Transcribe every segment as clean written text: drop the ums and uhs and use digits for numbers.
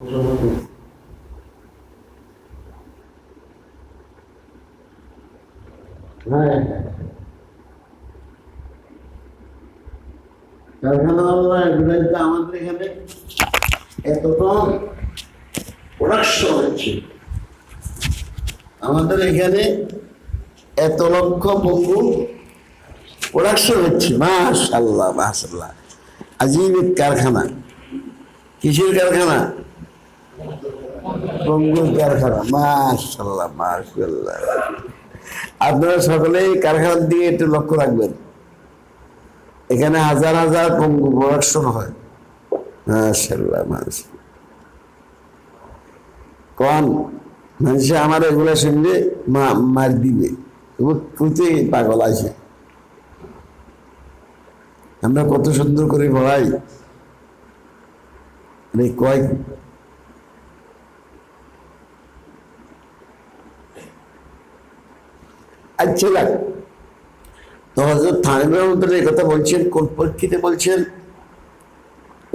হ্যাঁ, কারখানা আমাদের এখানে এতটা প্রোডাকশন হচ্ছে, আমাদের এখানে এত লক্ষ পঙ্গু প্রোডাকশন হচ্ছে। মাশাআল্লাহ মাশাআল্লাহ, আজীব কারখানা। কিসের কারখানা? পঙ্গুর কারখানা। মাশাআল্লাহ মাশাআল্লাহ। আপনারা সকলেই কারখানার দিকে একটু লক্ষ্য রাখবেন। এখানে হাজার হাজার পঙ্গু প্রোডাকশন হয়। মাশাআল্লাহ মাশাআল্লাহ। কোন মানুষ আমার এগুলা শুনলে মার দিবে, পাগল আছে। আমরা কত সুন্দর করে পড়াই, কয় আচ্ছা লাগ। তো হযরত থানিম রাহমাতুল্লাহ এই কথা বলছেন কোন পরিপ্রেক্ষিতে বলছেন?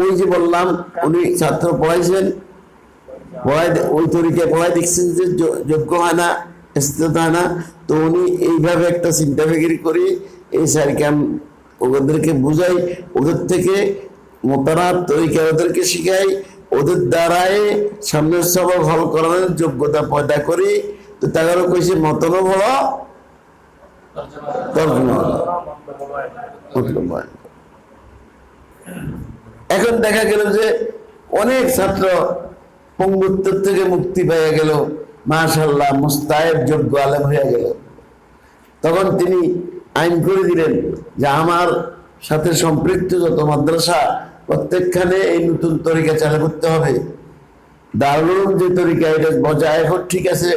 ওই যে বললাম উনি ছাত্র পড়াইছেন, ওই তরিকায় পড়াই দেখছেন যে যোগ্য হয় না, ইস্তেত হয় না। তো উনি এইভাবে একটা চিন্তা ফিকির করি এই স্যারকে ওদেরকে বুঝাই, ওদের থেকে মোতারাত তরিকা ওদেরকে শিখাই, ওদের দ্বারাই সামনের সবক হল করানোর যোগ্যতা পয়দা করি। তো তাদেরও কইছে মতনও বড়, এখন দেখা গেল যে অনেক ছাত্র পঙ্গুত্ব থেকে মুক্তি পেয়ে গেল, মাশাআল্লাহ মুস্তায়েব যোগ্য আলেম হয়ে গেল। তখন তিনি আইন করে দিলেন যে আমার সাথে সম্পৃক্ত যত মাদ্রাসা প্রত্যেকখানে এই নতুন তরিকা চালু করতে হবে। দারুল যে তরিকা, এটা বজায় এখন ঠিক আছে,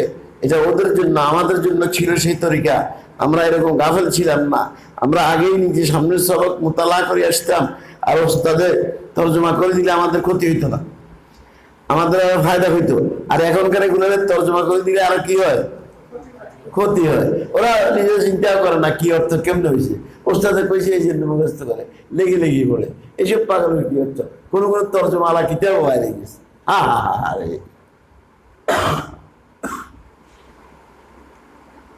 এটা ওদের জন্য, আমাদের জন্য ছিল সেই তরিকা। আমরা এরকম গাফেল ছিলাম না, আমরা আগেই নিজে সামনের সবক মোতালা করে আসতাম, আর ওস্তাদের তর্জমা করে দিলে আমাদের ক্ষতি হইতো না, আমাদের আরো ফায়দা হইতো। আর এখনকার এগুলোর তর্জমা করে দিলে আরো কি হয়? ক্ষতি হয়। ওরা নিজে চিন্তা করে না কি অর্থ কেমনে হয়েছে, ওস্তাদের কইছে এই জন্য মুখস্থ করে লেগে লেগে বলে এইসব পাগল কি অর্থ। কোন কোন তর্জমা আলা কিতাব বাইরে গেছে।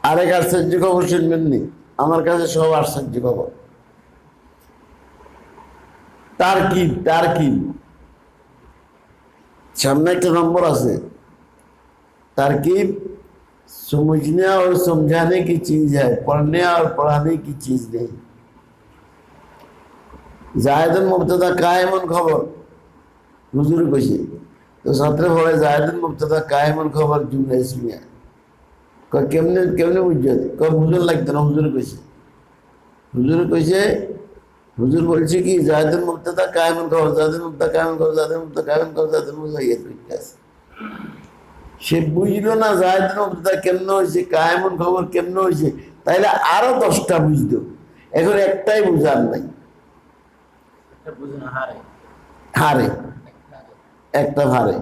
আরেক আশ্চর্য খবর শুনবেননি, আমার কাছে সব আশ্চর্য খবর। তারকিব সামনে একটা নম্বর আছে, तारकीब समझने और समझाने की चीज है, पढ़ने और पढ़ाने की चीज नहीं। जायदुन मुब्तदा कायमुन खबर हुजूर कइছে, तो ছাত্র পড়ে जायदुन मुब्तदा कायमुन खबर जुमला इसमिয়া। কেমনে কেমনে বুঝছেন? বুঝন লাগতো না, হুজুর কইছে হুজুর বলছে কি জায়দুল মুবতাদা কায়েমুন খবর, জায়দুল মুবতাদা কায়েমুন খবর, জায়দুল মুবতাদা কায়েমুন খবর, জায়দুল মুবতাদা আছে। সে বুঝলো না জায়দুল মুবতাদা কেমনে হয়েছে, কায়েমুন খবর কেমনে হয়েছে, তাইলে আরো 10টা বুঝতো। এখন একটাই বুঝার নাই, হারে একটা হারে।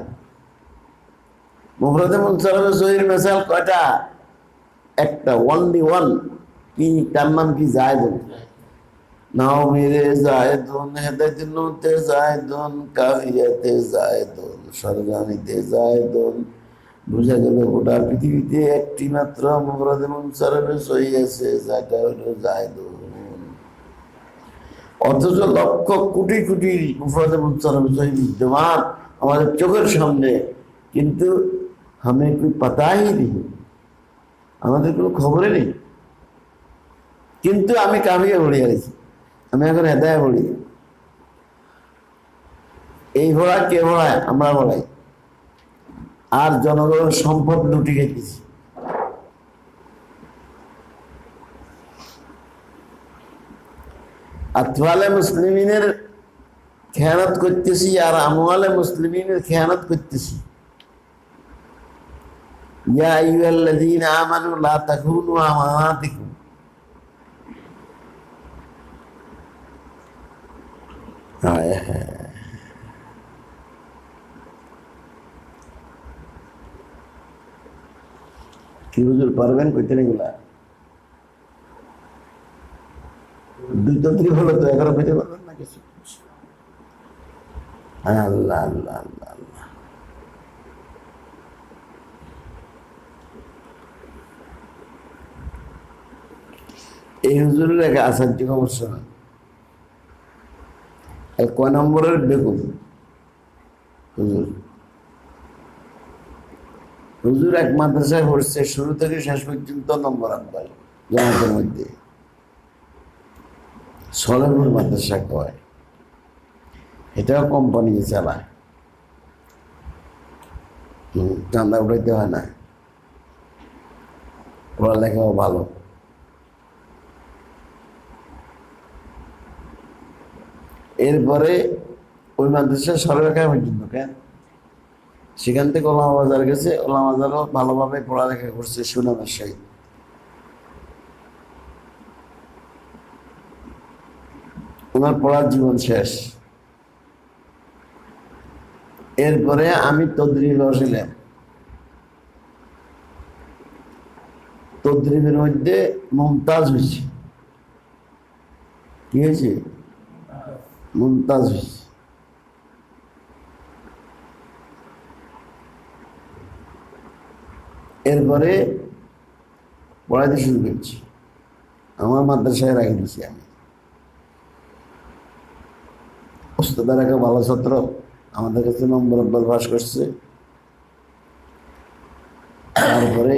মুফরাদে মুনসারিফে সহিহ মিসাল কয়টা? একটা, ওনলি ওয়ান। কি তার নাম কি? জায়দুন। নাও মেরে জায়দুন, হেদায়েতুন্নুতে জায়দুন, কাফিয়াতে জায়দুন, সরজামিতে জায়দুন। বুঝা গেল গোটা পৃথিবীতে একটি মাত্র মুফরাদে মুনসারিফে সহিহ আছে, যাটা হলো জায়দুন। অথচ লক্ষ কোটি কোটি মুফরাদে মুনসারিফে সহিহ বিদ্যমান আমাদের চোখের সামনে, কিন্তু हमें कोई पता ही नहीं, আমাদের কোনো খবরই নেই। কিন্তু আমি কামিয়ে পড়ে গেছি, আমি এখন হেদায়ে পড়ি। এই ভরা কে ভরায়? আমরা ভরাই। আর জনগণের সম্পদ লুটি খেতেছি। আতওয়ালে মুসলিমিনের খেয়ানত করতেছি, আর আমওয়ালে মুসলিমিনের খেয়ানত করতেছি। या अय्युहल्लज़ीना आमनू ला तखूनू अमानातिकुम। কি হুজুর পারবেন কইতে এগুলা? দুটো ত্রি হলো তো 11 কইতে পারবেন না কিছু? আল্লাহ আল্লাহ আল্লাহ আল্লাহ। এই হুজুরের এক আচার্য সমস্যা না, কয় নম্বরের বেকুব হুজুর। হুজুর এক মাদ্রাসায় পড়ছে, শুরু থেকে শেষ পর্যন্ত নম্বর আব্বাল জমাতের মধ্যে। সলেমুল মাদ্রাসা কয়, এটাও কোম্পানি চালায়, চান্দা উঠাইতে হয় না, পড়ালেখাও ভালো। এরপরে ওই মাদ্রাসা সরকার পর্যন্ত কেন, সেখান থেকে ওলামা বাজার গেছে, ওলামা বাজারও ভালোভাবে পড়ালেখা করছে সুনামের সহিত। ওনার পড়ার জীবন শেষ। এরপরে আমি তদ্রিবে বসিলাম, তদ্রিবের মধ্যে মুমতাজ হয়েছে। কি হয়েছে? মুমতাজ হয়েছে। এরপরে পড়াইতে শুরু করছি, আমার মাদ্রাসায় রাখি দিচ্ছি আমি। ওস্তাদের একটা ভালো ছাত্র, আমাদের কাছে নম্বর আব্বাল পাস করছে। তারপরে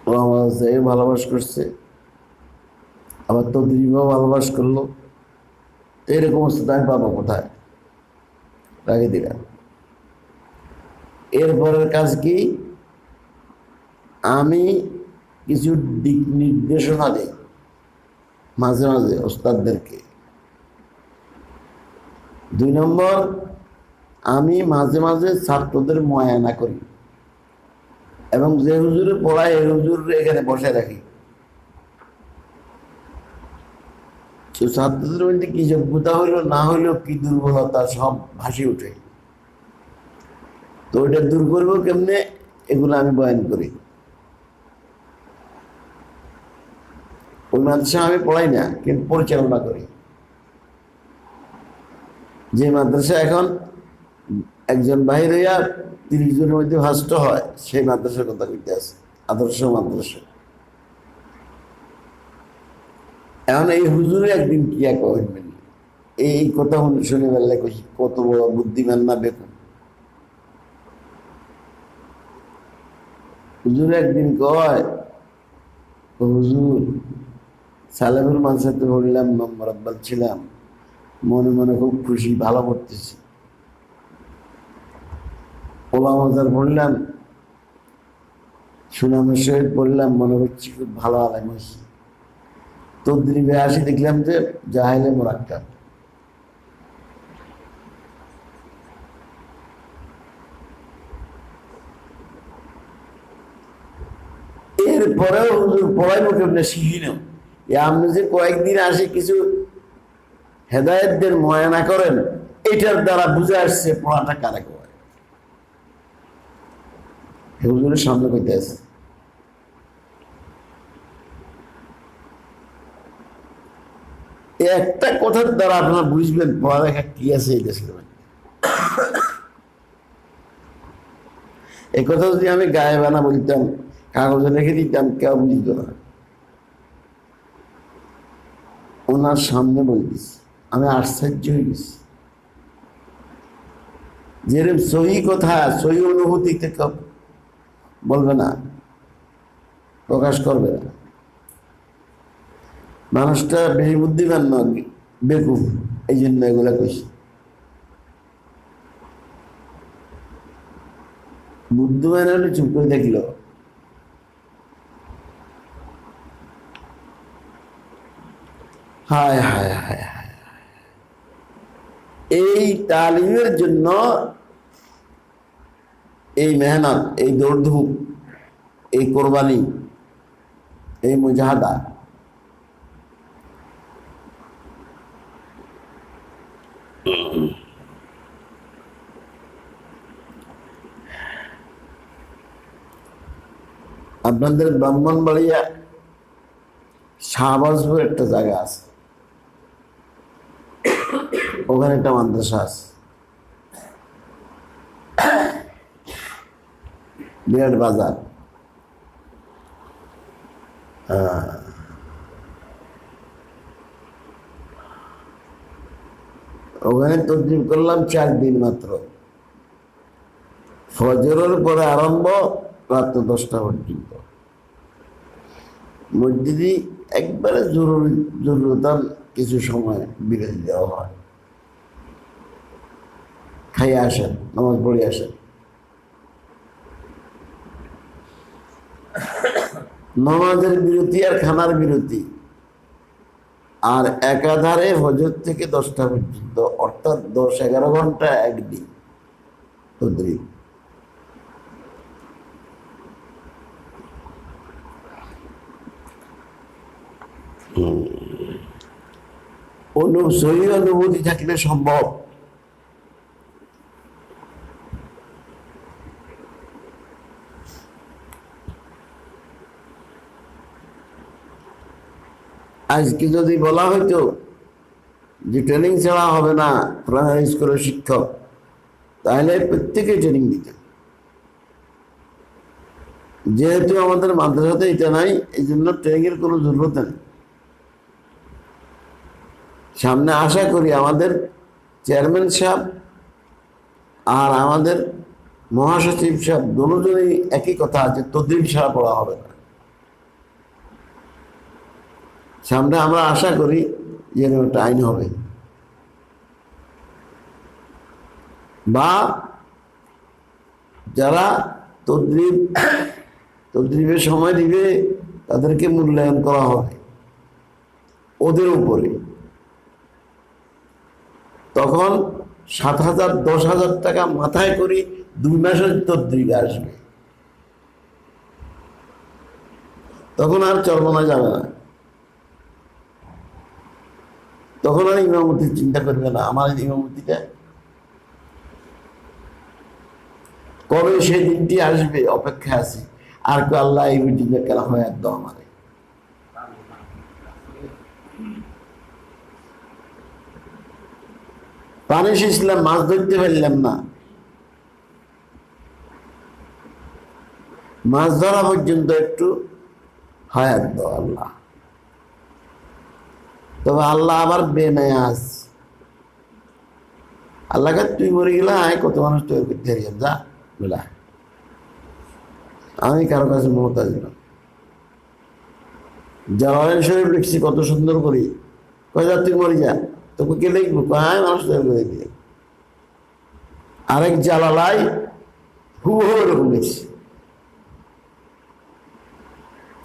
ও আমাদের ভালোবাস করছে, আবার তদ্রিবাও ভালোবাস করলো। এইরকম ওস্তাদ আমি পাবো কোথায়? রাখি দিলাম। এরপরের কাজ কি, আমি কিছু দিক নির্দেশনা দিই মাঝে মাঝে ওস্তাদদেরকে। 2 নম্বর, আমি মাঝে মাঝে ছাত্রদের মুআয়না করি, এবং যে হুজুরে পড়ায় এই হুজুর এখানে বসে রাখি। ছাত্রদের মধ্যে কি যোগ্যতা হইলো না হইলো, কি দুর্বলতা, সব ভাসি উঠে। তো ওইটা দূর করবো কেমনে, এগুলো আমি বয়ান করি। ওই মাদ্রাসা আমি পড়াই না, কিন্তু পরিচালনা করি। যে মাদ্রাসা এখন একজন বাহির হইয়া 30 জনের মধ্যে ফার্স্ট হয়, সেই মাদ্রাসার কথা কইতে আছে, আদর্শ মাদ্রাসা। এখন এই হুজুরে একদিন কি এক হইবেন, এই কথা শুনে বেলায় কইছি, কত বড় বুদ্ধিমান না বেকুব। হুজুর একদিন কয়, হুজুর সালেমুল মাদ্রাসাতে পড়লাম, নম্বর আব্বাল ছিলাম, মনে মনে খুব খুশি, ভালো পড়তেছি। ওলামা বাজার পড়লাম, সুনামের সহিত পড়লাম, মনে হচ্ছে খুব ভালো আলেম হয়েছি। তদ্রিবে আসি, দেখলাম যে জাহেলে মুরাক্কাব। এরপরেও হুজুর পড়াইবো কেমনে শিখি না। আপনি যে কয়েকদিন আসে কিছু হেদায়েতদের মুআয়না করেন, এটার দ্বারা বুঝে আসছে পড়াটা কারে কয়। হুজুরের সামনে কইতে আছে। একটা কথার দ্বারা আপনারা বুঝবেন পড়ালেখা কি আছে এই দেশের মধ্যে। এই কথা যদি আমি গায়ে বানা বলতাম, কাগজে লিখে দিতাম, কেউ বুঝতো না। ওনার সামনে বলতেছি, আমি আশ্চর্য হয়ে গেছি। যেরকম সহি কথা, সহি অনুভূতি থেকে বলবে না, প্রকাশ করবে না। মানুষটা বেশি বুদ্ধিমান নয়, বেকুব, এই জন্য এগুলা কইছি। বুদ্ধিমান হলে চুপ করে দেখলো। হায় হায় হায় হায়, এই তালিমের জন্য এই মেহনত, এই দৌড়ধূপ, এই কোরবানি, এই মুজাহাদা, আপনাদের ব্রাহ্মণবাড়িয়া শাহবাজপুর একটা জায়গা আছে, ওখানে একটা মাদ্রাসা আছে, বিরাট বাজার। ওখানে তদবির করলাম 4 দিন মাত্র, ফজরের পরে আরম্ভ রাত 10টা পর্যন্ত। মসজিদে একবারে জরুরতার কিছু সময় বিরতি দেওয়া হয়, খাইয়ে আসেন, নামাজ পড়ে আসেন। নামাজের বিরতি আর খানার বিরতি, আর একাধারে ফজর থেকে 10টা পর্যন্ত, অর্থাৎ 10-11 ঘন্টা একদিন তদরিব। সহি অনুভূতি থাকলে সম্ভব। আজকে যদি বলা হইতো যে ট্রেনিং ছাড়া হবে না প্রাইমারি স্কুলের শিক্ষক, তাহলে প্রত্যেকে ট্রেনিং দিত। যেহেতু আমাদের মাদ্রাসাতে এটা নাই, এই জন্য ট্রেনিংয়ের কোনো জরুরত নেই। সামনে আশা করি আমাদের চেয়ারম্যান সাহেব আর আমাদের মহাসচিব সাহেব দুজনেই একই কথা আছে, তদবির ছাড়া পড়া হবে না। সামনে আমরা আশা করি যে একটা আইন হবে, বা যারা তদরিবের সময় দিবে তাদেরকে মূল্যায়ন করা হবে ওদের উপরে। তখন 7,000-10,000 টাকা মাথায় করে 2 মাসের তদরিবে আসবে, তখন আর চলমানা যাবে না। তখন আর ইমামতির চিন্তা করবে না, আমার ইমামতিটা কবে সেই দিনটি আসবে অপেক্ষা আছে। আর আল্লাহ এই পর্যন্ত কেন হয় একদম আমারে পানি শেষলাম, মাছ ধরতে পারলাম না, মাছ ধরা পর্যন্ত একটু হায়াত দাও আল্লাহ। তবে আল্লাহ আবার বেনায়াজ, আল্লাহকে তুই মরে গেলে আয় কত মানুষ তৈরি করতে হারিয়াম, যা বলা আমি কারো কাছে মমতাজ না। জালালাইন শরীফ লিখছি কত সুন্দর করি, কয় যা তুই মরে যা, তোকে কে লিখবো, কয় মানুষ তৈরি করে দিয়ে। আরেক জালালাই হুবহু এরকম লিখছি।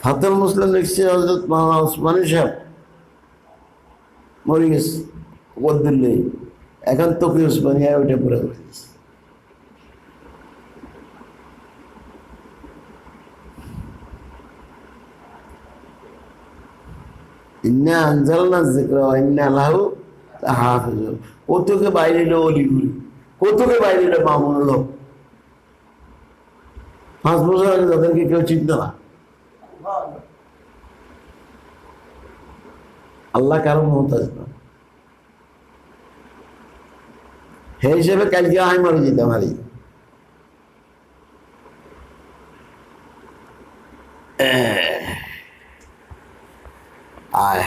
ফাতুল মুসলিম লিখছে হযরত মাওলানা ওসমানী সাহেব মরে গেছে, বদল নেই, এখন তোকে ওসমানী ওইটা পুরো করে দিচ্ছে। ইন্না আনজালনা যিকরা ওয়া ইন্না লাহু লাহাফিজুন। কতকে বাইরে এলো অলিগুলি, কতকে বাইরে এলো মামুনুল হক। 5 বছর আগে তাদেরকে কেউ চিনত না। আল্লাহ কারো মহতাজ না। হে হিসেবে কালকে আমি মরে যেতাম হারি। আয়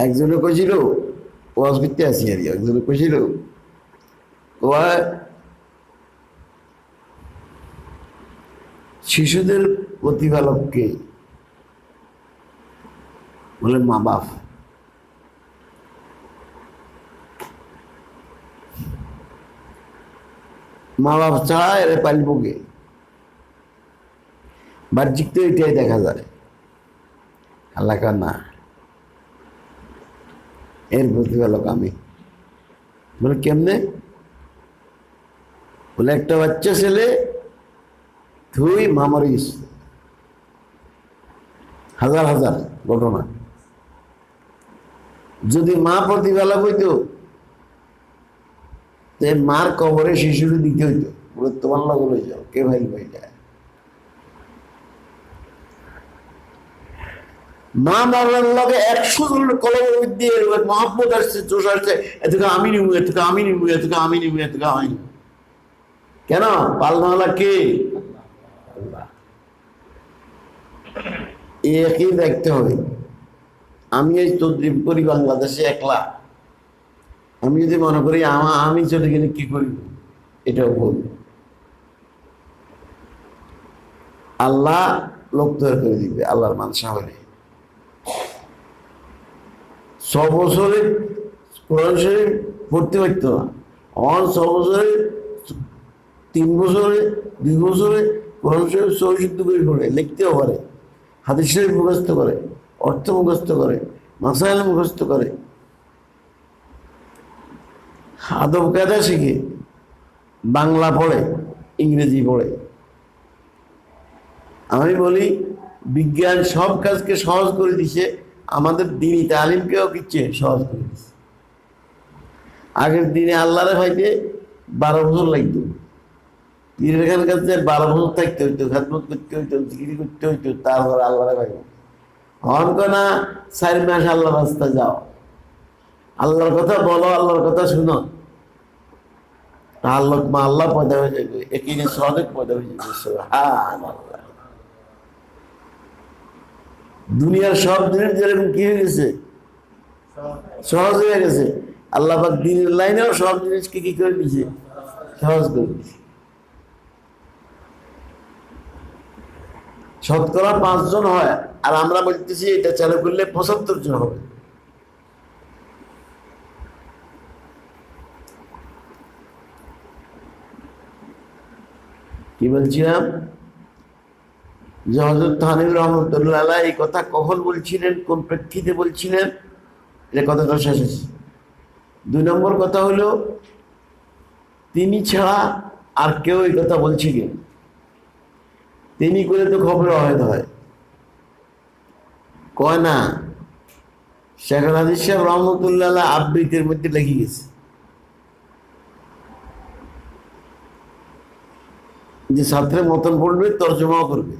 একজনে কইছিল ওয়াজ করতে আসি আর একজনে কইছিল শিশুদের প্রতিপালককে বলে মা বাপ। মা বাপ ছাড়া এরা পালিবকে, বাহ্যিক তো এটাই দেখা যায়। আল্লাহ না, এর প্রতিপালক আমি। বলে কেমনে? বলে একটা বাচ্চা ছেলে তুই মা মরিস, হাজার হাজার ঘটনা। যদি মা প্রতিপালক হইতো মার কবরে শিশুর দিতে হইতো, বলে তোমার লগে লই যাও, কে ভাই ভাই যায়। মা মারার লগে 100 জনের কলম দিয়ে মহাব্বত আসছে, জোশ আসছে, এতকে আমি নিবো, এতকে আমি নিবো, এতকে আমি নিবো, এতকে আমি নিবো। কেন? পালনাওয়ালা কে? আল্লাহ। একই দেখতে হবে। আমি এই তদ্রিব করি বাংলাদেশে একলা, আমি যদি মনে করি আমি চলে গেলে কি করি, এটাও ভুল। আল্লাহ লোক তৈরি করে দিবে, আল্লাহর মানসা হলে। 6 বছরে কোরআন শরীফ পড়তে পারত না, 6 বছরে 3 বছরে 2 বছরে কোরআন শরীফ সহিশুদ্ধ করে পড়ে, লিখতেও পারে, হাদিস শরীফ মুখস্থ করে, অর্থ মুখস্থ করে, মাসাইল মুখস্থ করে, আদব কায়দা শিখে, বাংলা পড়ে, ইংরেজি পড়ে। আমি বলি বিজ্ঞান সব কাজকে সহজ করে দিছে, আমাদের দিনই তালিমকেও কিচ্ছে সহজ করে দিছে। আগের দিনে আল্লাহরে ভাইতে 12 বছর লাগতো, পীরের কাছে 12 বছর থাকতে হইতো, খেদমত করতে হইতো, জিকির করতে হইতো, তারপরে আল্লাহরে ভাইব। হন না 4 মাস আল্লাহ রাস্তা যাও, আল্লাহর কথা বলো, আল্লাহর কথা শুনো, আল্লাহ পয়দা হয়ে যাবে, একই সহজে পয়দা হয়ে যাবে। সুবহানাল্লাহ। দুনিয়ার সব জিনিস যেরকম কি হয়ে গেছে, সহজ হয়ে গেছে, আল্লাহ পাক দিনের লাইনেও সব জিনিসকে কি করে দিয়েছে, সহজ করে দিয়েছে। শতকরা 5 জন হয়, আর আমরা বলতেছি এটা চালু করলে 75 জন হবে। কি বলছিলাম, যে হযরত থানভী রহমতুল্লাহ আলাইহি এই কথা কখন বলছিলেন, কোন প্রেক্ষিতে বলছিলেন, এটা কথাটা শেষ হয়েছে। 2 নম্বর কথা হলো, তিনি ছাড়া আর কেউ এই কথা বলছে কি, তিনি করে তো খবর অহেদ হয়, কয় না। শেখ হাদিস সাহেব রহমতুল্লাহ আলাইহি আবৃত্তির মধ্যে লিখে গেছে যে ছাত্রের মতন পড়বে, তর্জমাও করবে।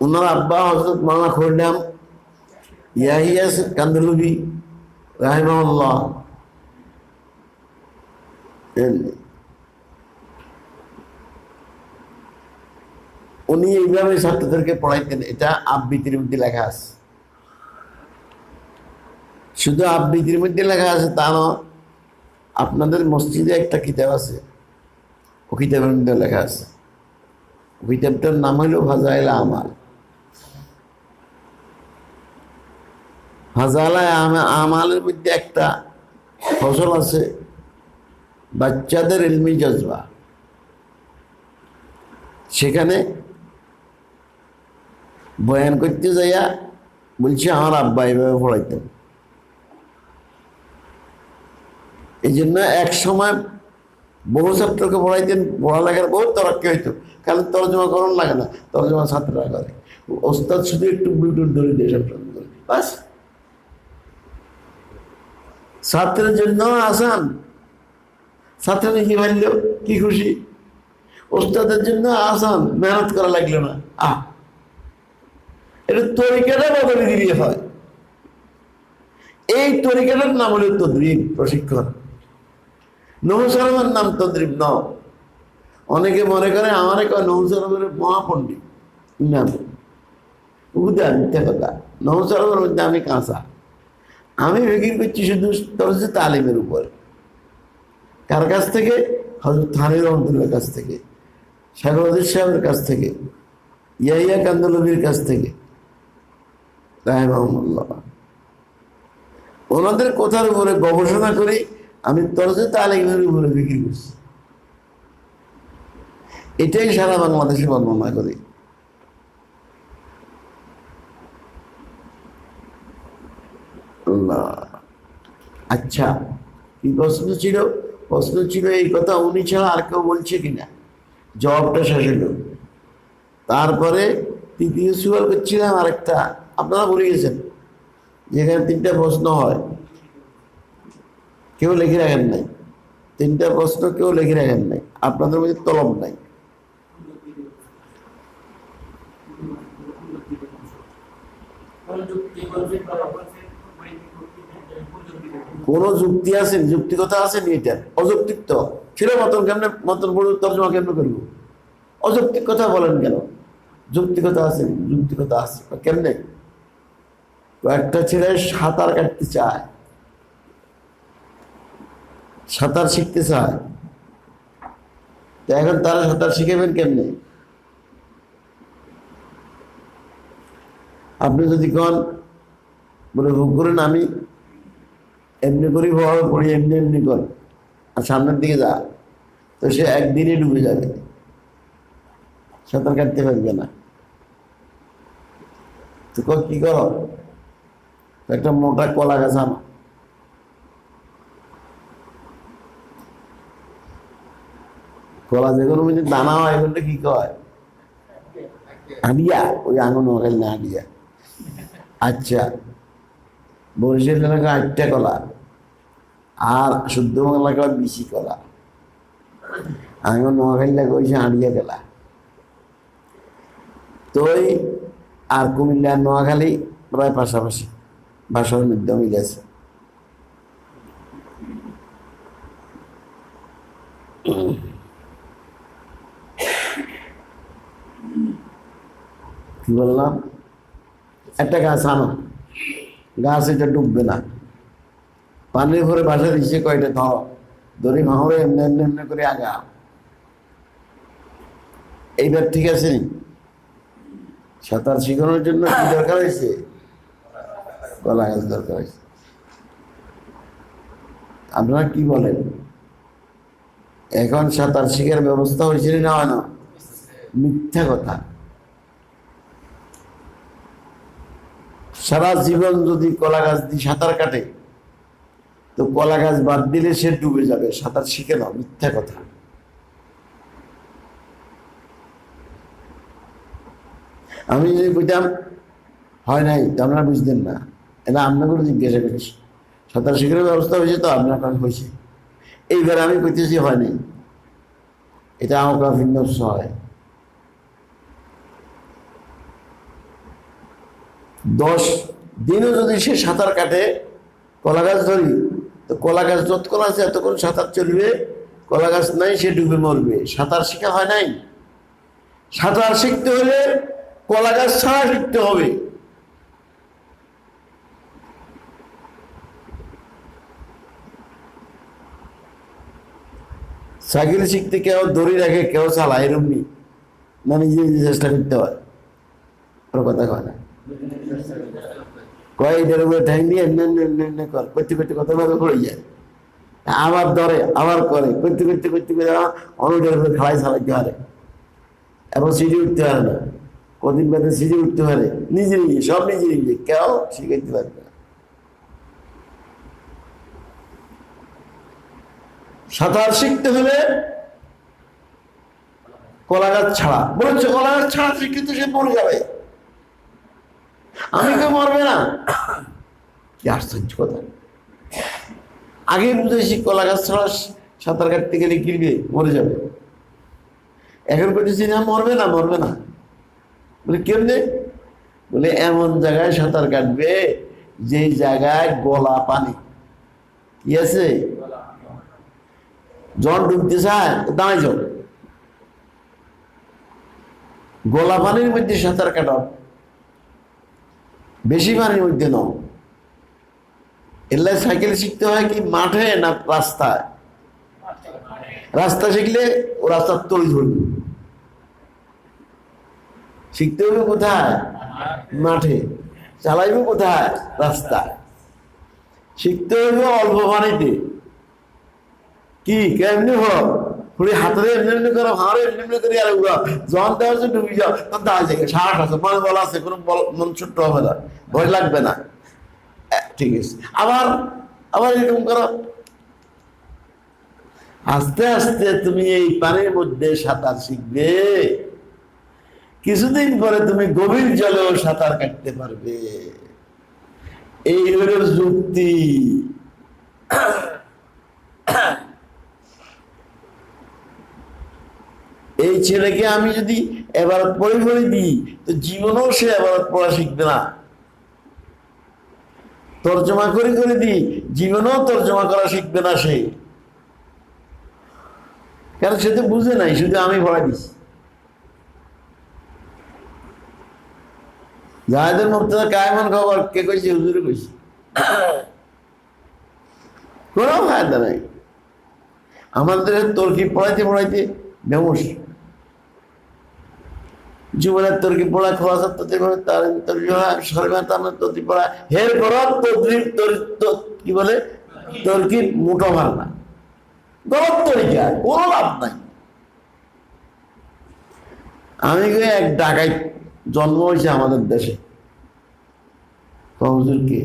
ওনার আব্বা হযরত মাওলানা খোরদাম ইয়াহিয়া কান্দলুবি রাহিমাহুল্লাহ, উনি এইভাবে ছাত্রদেরকে পড়াইতেন। এটা আবৃত্তির মধ্যে লেখা আছে, শুধু আবৃত্তির মধ্যে লেখা আছে তা নয়, আপনাদের মসজিদে একটা কিতাব আছে, ও কিতাবের মধ্যে লেখা আছে। কিতাবটার নাম হলো ফাজাইল আমাল। ফাজাইল আমালের মধ্যে একটা ফসল আছে বাচ্চাদের ইলমি জজবা। সেখানে বয়ান করতে যাইয়া বলছি আমার আব্বা এইভাবে পড়াইতেন। এই জন্য এক সময় বহু ছাত্রকে পড়াইতেন, পড়ালেখার বহুত তরক্কি হইতো, কারণ তর্জমা করণ লাগে না, তর্জমা ছাত্ররা করে, ওস্তাদ শুধু একটু ব্লুটুথ ধরে দিয়ে সব বাস। ছাত্রের জন্য আসান, ছাত্র নিজে ভাবল কি খুশি, ওস্তাদের জন্য আসান, মেহনত করা লাগলো না। এটা তরিকাটা বদলে দিলে হয়। এই তরিকাটার নাম হলো তদ্রিব, প্রশিক্ষণ। নহুসালামের নাম তদ্রিব ন। অনেকে মনে করে আমারে কয় নহুসালামের মহাপণ্ডিত, না উদা মিথ্যা কথা। নহুসালামের মধ্যে আমি কাঁচা, আমি ফিকির করছি শুধু তরজে তালিমের উপর। কার কাছ থেকে? হযরত থানভী রহমতুল্লাহর কাছ থেকে, শেখ হাদিস সাহেবের কাছ থেকে, ইয়াহিয়া কান্দলবির কাছ থেকে রাহিমাহুল্লাহ। ওনাদের কথার উপরে গবেষণা করি আমি তরজে তালিমের উপরে বিক্রি করছি। এটাই সারা বাংলাদেশে বর্ণনা করি। আচ্ছা, কি প্রশ্ন ছিল? প্রশ্ন ছিল এই কথা উনি ছাড়া আর কেউ বলছে কিনা, জবাবটা শেষ হলো। তারপরে তৃতীয় সওয়াল করছিলাম আরেকটা, আপনারা বলে গেছেন যেখানে 3টা প্রশ্ন হয়, কেউ লিখে রাখেন নাই। 3টা প্রশ্ন কেউ লিখে রাখেন নাই, আপনাদের মধ্যে তলব নাই। কোন যুক্তি আছে? যুক্তিকতা আছে নি? এটা অযৌক্তিক তো ছিল। মতন কেমনে মতন বড় তর্জমা কেমনে করবো? অযৌক্তিক কথা বলেন কেন? যৌক্তিকতা আছে, যৌক্তিকতা আছে। কেমনে? একটা ছেলে সাঁতার কাটতে চায়, সাঁতার শিখতে চায়, তো এখন তারা সাঁতার শিখাবেন কেমনে? আপনি যদি কন বলে হুক করেন আমি এমনি করি ভাবে পড়ি, এমনি এমনি কর আর সামনের দিকে যা, তো সে একদিনে ডুবে যাবে, সাঁতার কাটতে পারবে না। তো কি করো, একটা মোটা কলা গাছ আনো, কলা যেগুলো মধ্যে দানা হয় এগুলো কি কয়? হাডিয়া। ওই আঙুন হল না হাডিয়া। আচ্ছা, বরিশাল এলাকা 8টা কলা, আর শুদ্ধ বাংলা কয় বিশি কলা। আঙুন নোয়াখালী কইছে হাডিয়া কলা। তো আর কুমিল্লা নোয়াখালী প্রায় পাশাপাশি, ভাষার মধ্যে মিল আছে। কি বললাম? একটা গাছ আনো, গাছ এটা ডুববে না, পানির ভরে বাসা দিচ্ছে কয়টা ধরো, ধরে ভাঙড়ে এমনি এমনি এমনি করে আগা। এইবার ঠিক আছে, সাঁতার শিখানোর জন্য কি দরকার হয়েছে? কলা গাছ দরকার হয়েছে। আপনারা কি বলেন? এখন সাঁতার শিখার ব্যবস্থা হয়েছে না হয় না? মিথ্যা কথা। সারা জীবন যদি কলা গাছ দিয়ে সাঁতার কাটে, তো কলা গাছ বাদ দিলে সে ডুবে যাবে, সাঁতার শিখে না, মিথ্যা কথা। আমি যদি বলতাম হয় নাই, তো আপনারা বুঝতেন না। এটা আপনাকে জিজ্ঞাসা করছি, সাঁতার শিখার ব্যবস্থা হয়েছে তো আপনার কারণ হয়েছে। এইবার আমি কইতেছি হয় নাই, এটা আমার ভিন্ন হয়। 10 দিনও যদি সে সাঁতার কাটে, কলা গাছ ধরি, তো কলা গাছ যতক্ষণ আছে এতক্ষণ সাঁতার চলবে, কলা গাছ নাই সে ডুবে মরবে। সাঁতার শেখা হয় নাই? সাঁতার শিখতে হলে কলা গাছ ছাড়া শিখতে হবে। সাইকেল শিখতে কেউ দড়ি রাখে, কেউ চালায়, এরকম নেই, না নিজে নিজে চেষ্টা করতে হয়। ওর কথা কয় না, কয় এটার উপরে ঠ্যাং দিয়ে কর, করতে করতে কত ভাবে পড়ে যায়, আবার ধরে আবার করে, করতে করতে করতে করে অনেকটার উপরে খাড়াই চালাইতে পারে, এবং সিঁড়ি উঠতে পারে না, কদিন বাদে সিঁড়ি উঠতে পারে নিজে নিজে, সব নিজে নিজে, কেউ শিখাইতে পারবে না। সাঁতার শিখতে হলে কলা গাছ ছাড়া, বলেছে কলা গাছ ছাড়া শিখতে সে মরে যাবে। আমি কেউ মরবে না, কি আশ্চর্য কথা। আগে বুঝেছি কলা গাছ ছাড়া সাঁতার কাটতে গেলে গিরবে, মরে যাবে। এখন বলতেছি না, মরবে না, মরবে না। বলে কেমনে? বলে এমন জায়গায় সাঁতার কাটবে যে জায়গায় গলা পানি কি আছে, জল ডুবতে চায় দাঁড়াই যাও, গলা পানির মধ্যে সাঁতার কাটো, বেশি পানির মধ্যে নাও। এলে সাইকেল শিখতে হয় কি মাঠে না রাস্তায়? রাস্তা শিখলে ও রাস্তার তৈরি ধরবে। শিখতে হবে কোথায়? মাঠে। চালাইবে কোথায়? রাস্তায়। শিখতে হবে অল্প পানিতে। কি কেমনি হোক পুরি হাতে এমনি এমনি করো, হাড়ে এমনি এমনি করি, আর উড়া জন দেওয়ার জন্য ডুবি যাও, তখন দাঁড়িয়ে যায়, সাহস আছে, মনে বলা আছে, কোনো মন ছোট্ট হবে না, ভয় লাগবে না, ঠিক আছে। আবার আবার এরকম করো, আস্তে আস্তে তুমি এই পানির মধ্যে সাঁতার শিখবে, কিছুদিন পরে তুমি গভীর জলেও সাঁতার কাটতে পারবে। এই হলো যুক্তি। এই ছেলেকে আমি যদি এবার পড়ে দিই, তো জীবনেও সে এবার পড়া শিখবে না। তর্জমা করে দিই, জীবনেও তর্জমা করা শিখবে না সে, কারণ সে তো বুঝে নাই, শুধু আমি পড়া দিছি। জাহেদের মুক্তদা কায়মন খবর কে কইছে? হুজুরে কইছে। কোনো ফায়দা নাই। আমাদের তরকি পড়াইতে পড়াইতে বেমস জীবনের তরকি পড়া খোয়াজার তার সরকার তরকি পড়া হের পড়া কি বলে তরকির মোটো ভার না, গলত তরিকা, কোনো লাভ নাই। আমি এক ঢাকায় জন্ম হয়েছে আমাদের দেশে, হুজুরকে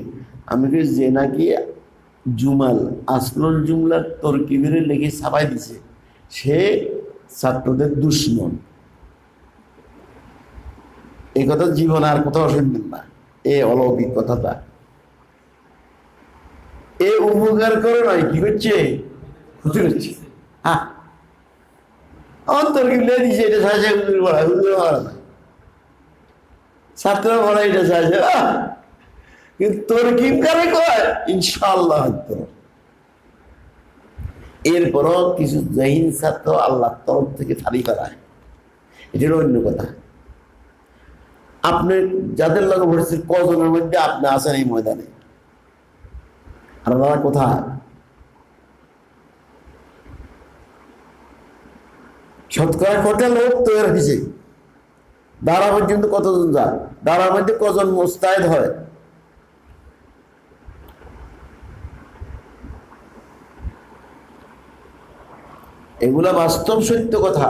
আমি যে নাকি জুমাল আসলুল জুমলার তরকিবের লেগে ছাপাই দিছে, সে ছাত্রদের দুশ্মন। এই কথা জীবন আর কোথাও শুনবেন না, এ অলৌকিক কথাটা। এ উপকার করে নয়, কি করছে? ক্ষতি করছে। হ্যাঁ, আমার তরকিব লে দিছে, এটা সাহায্য হুজুর পড়া, হুজুর পড়া না, ছাত্র পড়া, এটা সাহায্য। কিন্তু তরকিব কারে কয়? ইনশাআল্লাহ। এরপরও কিছু জাহিন ছাত্র আল্লাহর তরফ থেকে ফাড়ি ফেলায়, এটার অন্য কথা। আপনি যাদের লগে ভর্তি কজনের মধ্যে আপনি আছেন এই ময়দানে, আর তারা কোথায়? শতকরা কটা লোক তৈরি হয়েছে? দাঁড়া পর্যন্ত কতজন যায়? দাঁড়ার মধ্যে কজন মোস্তায়েদ হয়? এগুলা বাস্তব সত্য কথা।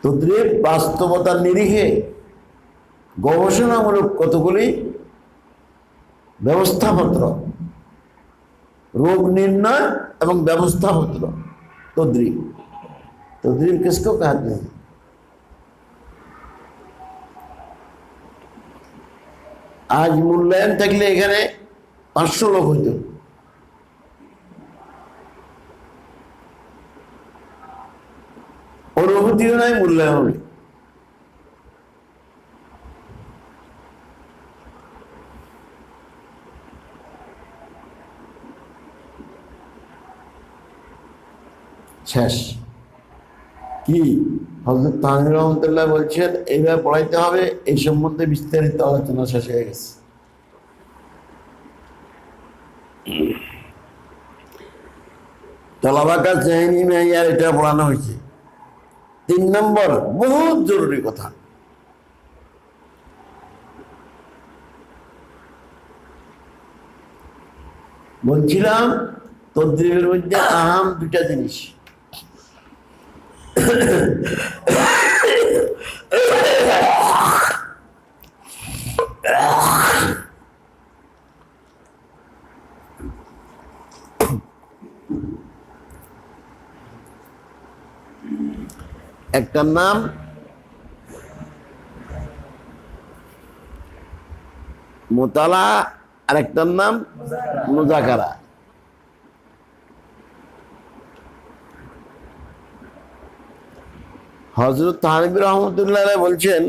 তদ্রিব বাস্তবতার নিরিখে গবেষণামূলক কতগুলি ব্যবস্থাপত্র, রোগ নির্ণয় এবং ব্যবস্থাপত্র, তদ্রিব। তদ্রিব किसको कहते हैं? আজ মূল্যায়ন থাকলে এখানে 500 লোক হইত। অনুভূতিও নাই, মূল্যায়ন নেই। শেষ কি হযরত তানভীর রহমাতুল্লাহ বলছেন, এইভাবে পড়াইতে হবে, এই সম্বন্ধে বিস্তারিত আলোচনা শেষ হয়ে গেছে। তলাবাকা জাহিনী মেয়ার এটা পড়ানো হয়েছে। 3 নম্বর বহুত জরুরি কথা, বলছিলাম তদ্রিবের মধ্যে আহাম 2টা জিনিস। একটার নাম মোতালা, আর একটার নাম মুযাকারা। হযরত তানভীর রহমাতুল্লাহ বলছেন,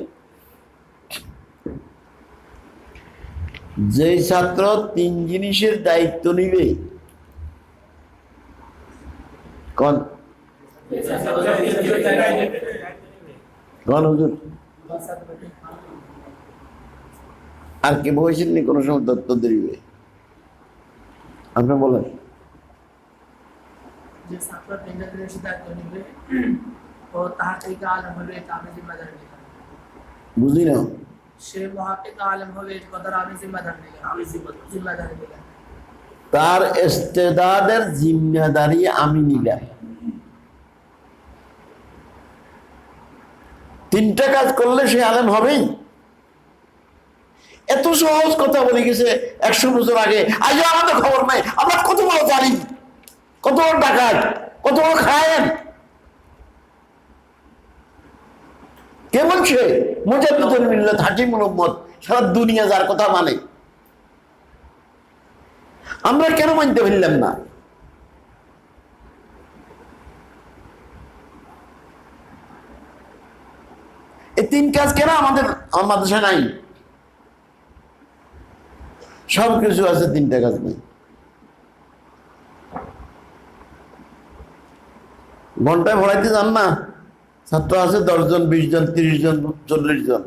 যে ছাত্র 3 জিনিসের দায়িত্ব নিবে, কোন হুজুর আর কে বলছেন নি কোন সময় দত্ত দিবে? আপনি বলেন। যে ছাত্র 3 জিনিসের দায়িত্ব নিবে ও তাহকিক আলেম হবে, এটা আমি জিম্মাদার নিলাম। বুঝি না। সে মুহাক্কিক আলেম হবে, এটা কথা আমি জিম্মাদার নিলাম, আমি জিম্মাদার নিলাম। তার ইস্তেদাদের জিম্মাদারি আমি নিলাম। 3টা কাজ করলে সে আলেম হবেই। এত সহজ কথা বলে গেছে 100 বছর আগে, আজ আমাদের খবর নাই। আমরা কত বড় জানি, কত বড় ডাকাত, কত বড় খায়েন। কে বলছে? মুজাদ্দিদুল মিল্লাত হাকিমুল উম্মত, সারা দুনিয়া যার কথা মানে। আমরা কেন মানতে পারলাম না? এই 3 কাজ কেন আমাদের মাদ্রাসা নাই? সব কিছু আছে, 3টা কাজ নেই। ঘন্টায় ভরাইতে যান না, ছাত্র আছে 10 জন, 20 জন, 30 জন, 40 জন।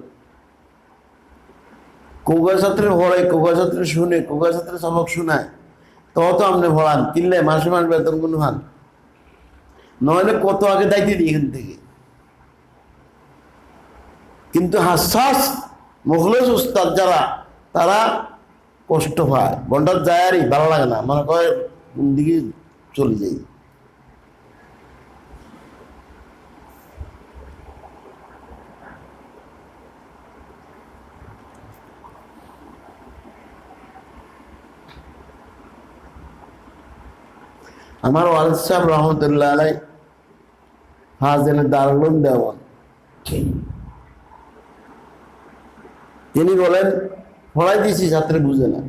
কোকা ছাত্রের পড়ায়, কোকা ছাত্রের শুনে, কোকা ছাত্রের সবক শোনায়, তো আপনি পড়ান কিনলে মাসে মাস বেতন কোনো হান, নইলে কত আগে দায়িত্ব দিই এখান থেকে। কিন্তু হাসাস মুখলেস উস্তাদ যারা, তারা কষ্ট পায়, ঘন্টার যায় আরই ভালো লাগে না, মনে করে কোন দিকে চলে যাই। আমার ওয়ালিদ সাহেব রহমতুল্লাহ আলাই হাজের দারুল দেওয়ান, তিনি বলেন পড়াই দিয়েছি ছাত্র বুঝে না।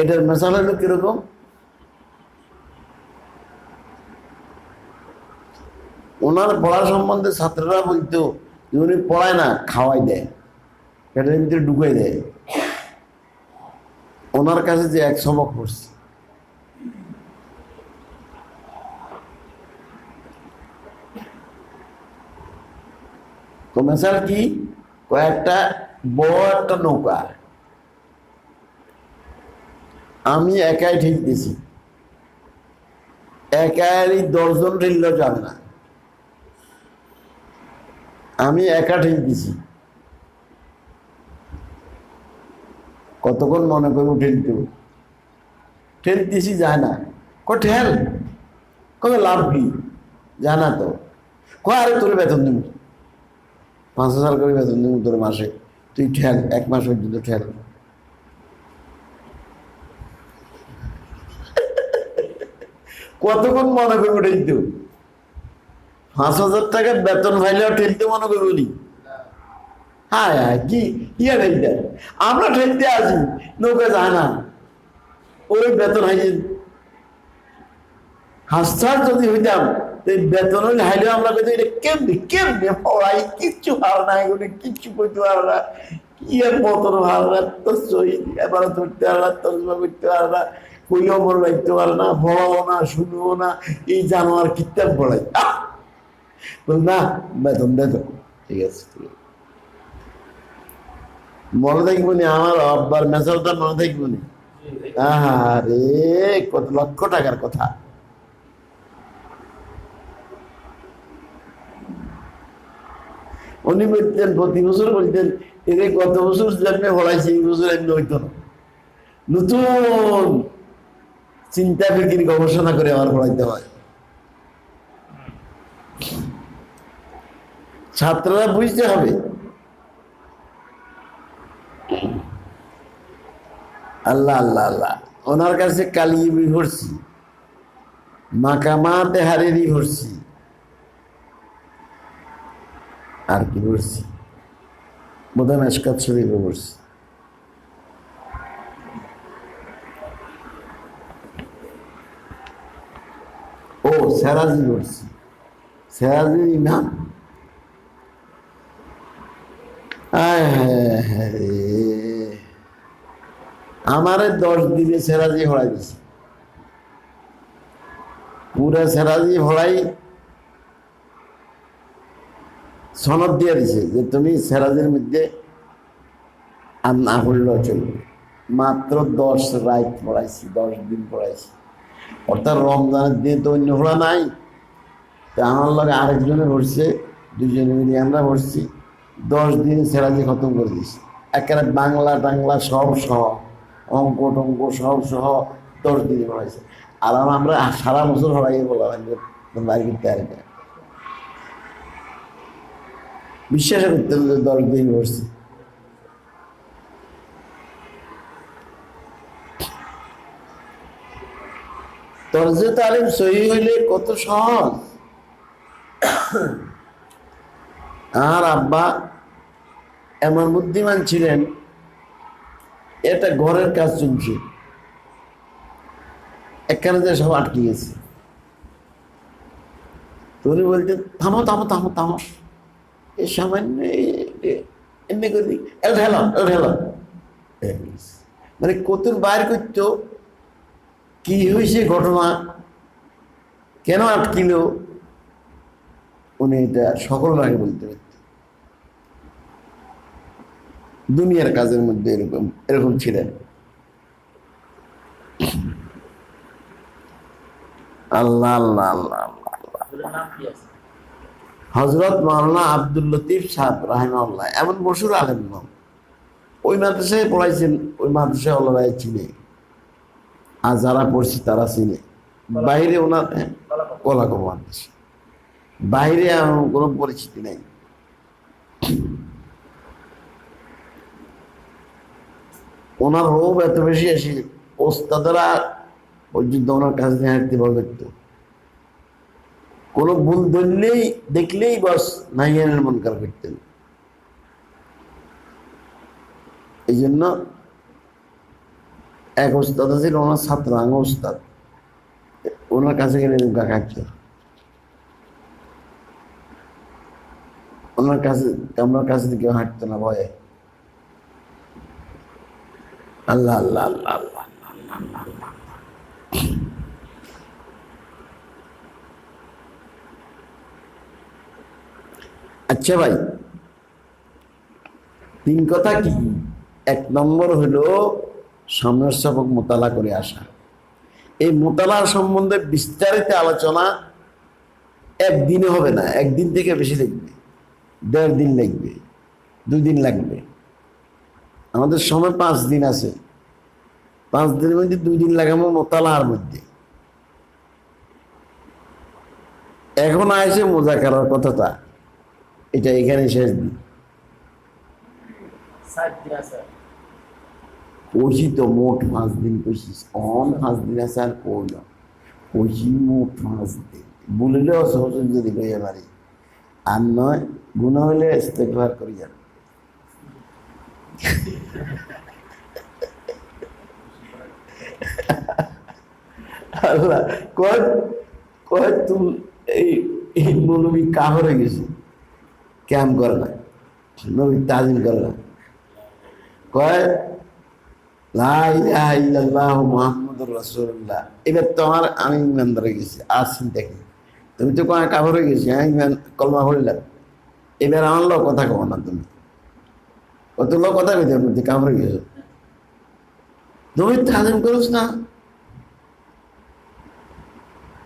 এটার মেশাল হলো কিরকম, ওনার পড়া সম্বন্ধে ছাত্ররা বলতো যে উনি পড়ায় না, খাওয়াই দেয়, পেটের ভিতরে ঢুকাই দেয়। ওনার কাছে যে এক সবক পড়ছি, তো মেশাল কি, কয়েকটা বড় একটা নৌকা আমি একাই ঠিক দিছি, একাই 10 জন ঠেললেও যাবে না, আমি একা ঠিক দিছি। কতক্ষণ মনে করবো ঠেলতেছি, যায় না, ঠেল, কত লাভ কি, যায় না তো, আরে তোর বেতন দিব, 5,000 করে বেতন দিব তোর মাসে, তুই ঠেল, 1 মাস পর্যন্ত ঠেল। কতক্ষণ মনে করবো ঠেলতে, 5,000 টাকা বেতন ভাইলেও ঠেলতে মনে করবো নি? হ্যাঁ হ্যাঁ, কি ইয়া ঠেলতে, আমরা ঠেলতে আসি, নৌকা যায় না, ওই বেতন হাইছে। হাসার যদি হইতাম বেতন হইলে হাইলেও আমরা কইতে এটা কেমনি কেমনি পড়াই, কিচ্ছু ভালো না, এগুলো কিচ্ছু করতে পারো না, কি আর মতন ভালো না, তোর শহীদ এবার ধরতে পারো না, তর্জমা করতে পারো না, কইও মনে রাখতে পারো না, পড়াও না, শুনবো না, এই জানোয়ার কিতাব পড়াই। বল না, বেতন দেতো, ঠিক আছে, ঠিক আছে, মনে থাকবো নি আমার আব্বার মেসালটা, মনে থাকবো নি? আরে কত লক্ষ টাকার কথা। উনি বলতেন, প্রতি বছর বলতেন, এদের গত বছর জন্মে পড়াইছে, এই বছর এমনি হইতো না, নতুন চিন্তা ফিকির গবেষণা করে আমার পড়াইতে হয়। ছাত্ররা বুঝতে হবে। আল্লাহ আল্লাহ আল্লাহ, ওনার কাছে কালি ভরছি, মাকামাতে হারেরি ভরছি, আর কি ভরছি, বোধহয় মেশকাত শরীফে ভরছি। ও সেরাজি ভরছি, সেরাজির ইমাম। আমারে 10 দিনে সেরাজি হড়াই দিছে, পুরা সেরাজি হড়াই সনদ দিয়ে দিছে যে তুমি সেরাজির মধ্যে আর না পড়লেও চলবে। মাত্র 10 রাত পড়াইছি, 10 দিন পড়াইছি, অর্থাৎ রমজানের দিনে তো অন্য হড়া নাই, তো আমার লগে আরেকজনে ভরছে, 2 জনে মিলে আমরা ভরছি, 10 দিন সেরাজি খতম করে দিছি, একেবারে বাংলা টাংলা সব সহ, অঙ্ক টঙ্ক সব সহ 10 দিনে পড়াইছে। আর আমরা সারা বছর হড়াইয়ে বলা বাড়ি করতে পারি না, বিশ্বাস করতে হবে 10 দিন পড়ছি। তরজে তালিম সহি হইলে কত সহজ। আর আব্বা এমন বুদ্ধিমান ছিলেন, এটা ঘরের কাজ চলছে, এখানে যে সব আটকে গেছে, তুমি বলতে থামো থামো থামো থামো, এই সামান্য এমনি করি ঢেলো ঢেলো, মানে কতুর বাইর করতো, কি হয়েছে ঘটনা, কেন আটকিল, উনি এটা সকলের আগে বলতে পারতেন। দুনিয়ার কাজের মধ্যে এরকম এরকম ছিলেন। আল্লাহ আল্লাহ আল্লাহ আল্লাহ। নাম কি আছে? হযরত মাওলানা আব্দুল লতিফ সাহেব রাহিমাহুল্লাহ, এমন মশহুর আলেম নাম। ওই মাদ্রাসায় পড়াইছেন, ওই মাদ্রাসায় আল্লাহ চিনে, আর যারা পড়ছে তারা চিনে। বাইরে ওনার কলাকো মাদ্রাসা, বাইরে আমার কোনো পরিচিতি নেই। ওনার রোগ এত বেশি আসে, ওস্তাদরা পর্যন্ত ওনার কাছে দিয়ে হাঁটতে ভয় করতো। কোনো ভুল ধরলেই দেখলেই বাস নাইয়ানের মন খারাপ করতেন। এই জন্য এক ওস্তাদ ছিল, ওনার ছাত্র আঙ্গ ওস্তাদ, ওনার কাছে গেলে কাটত। ওনার কাছে, আমার কাছে কেউ হাঁটতো না ভয়ে। আল্লাহ আল্লাহ আল্লাহ আল্লাহ আল্লাহ আল্লাহ। আচ্ছা ভাই, তিন কথা কি? এক নম্বর হলো সামনের সবক মোতালা করে আসা। এই মোতালার সম্বন্ধে বিস্তারিত আলোচনা একদিনে হবে না, একদিন থেকে বেশি লাগবে, 1.5 দিন লাগবে, 2 দিন লাগবে। আমাদের সময় 5 দিন আছে, 5 দিনের মধ্যে 2 দিন লাগাবো মোতালার মধ্যে। এখন আসে মুযাকারার কথাটা, এটা এখানে শেষ দিন। 7 দিন আছে। কইছি তো মোট 5 দিন কইছিস, 5 দিন আছে আর কইলাম, কইছি মোট 5 দিন। বলিলেও সহজ যদি কইয়া পারি, আর নয় গুনাহ হলে ইস্তেগফার করি যান। আল্লাহ কয় কয় তুমি এই মৌলবী কাহর হয়ে গেছে, ক্যাম করে না, নবী তাজিম করে না। কয় লা ইলাহা ইল্লাল্লাহু মুহাম্মাদুর রাসূলুল্লাহ। এবার তোমার আমি ইমানদার হয়ে গেছি, আর চিন্তা কি? তুমি তো কয় কাফের হয়ে গেছি, হ্যাঁ ইমান কলমা পড়লাম, এবার আমার লোক কথা কও না। তুমি কত লোক কথা কইতে মধ্যে কাফের হয়ে গেছো, নবী তাজিম করছ না,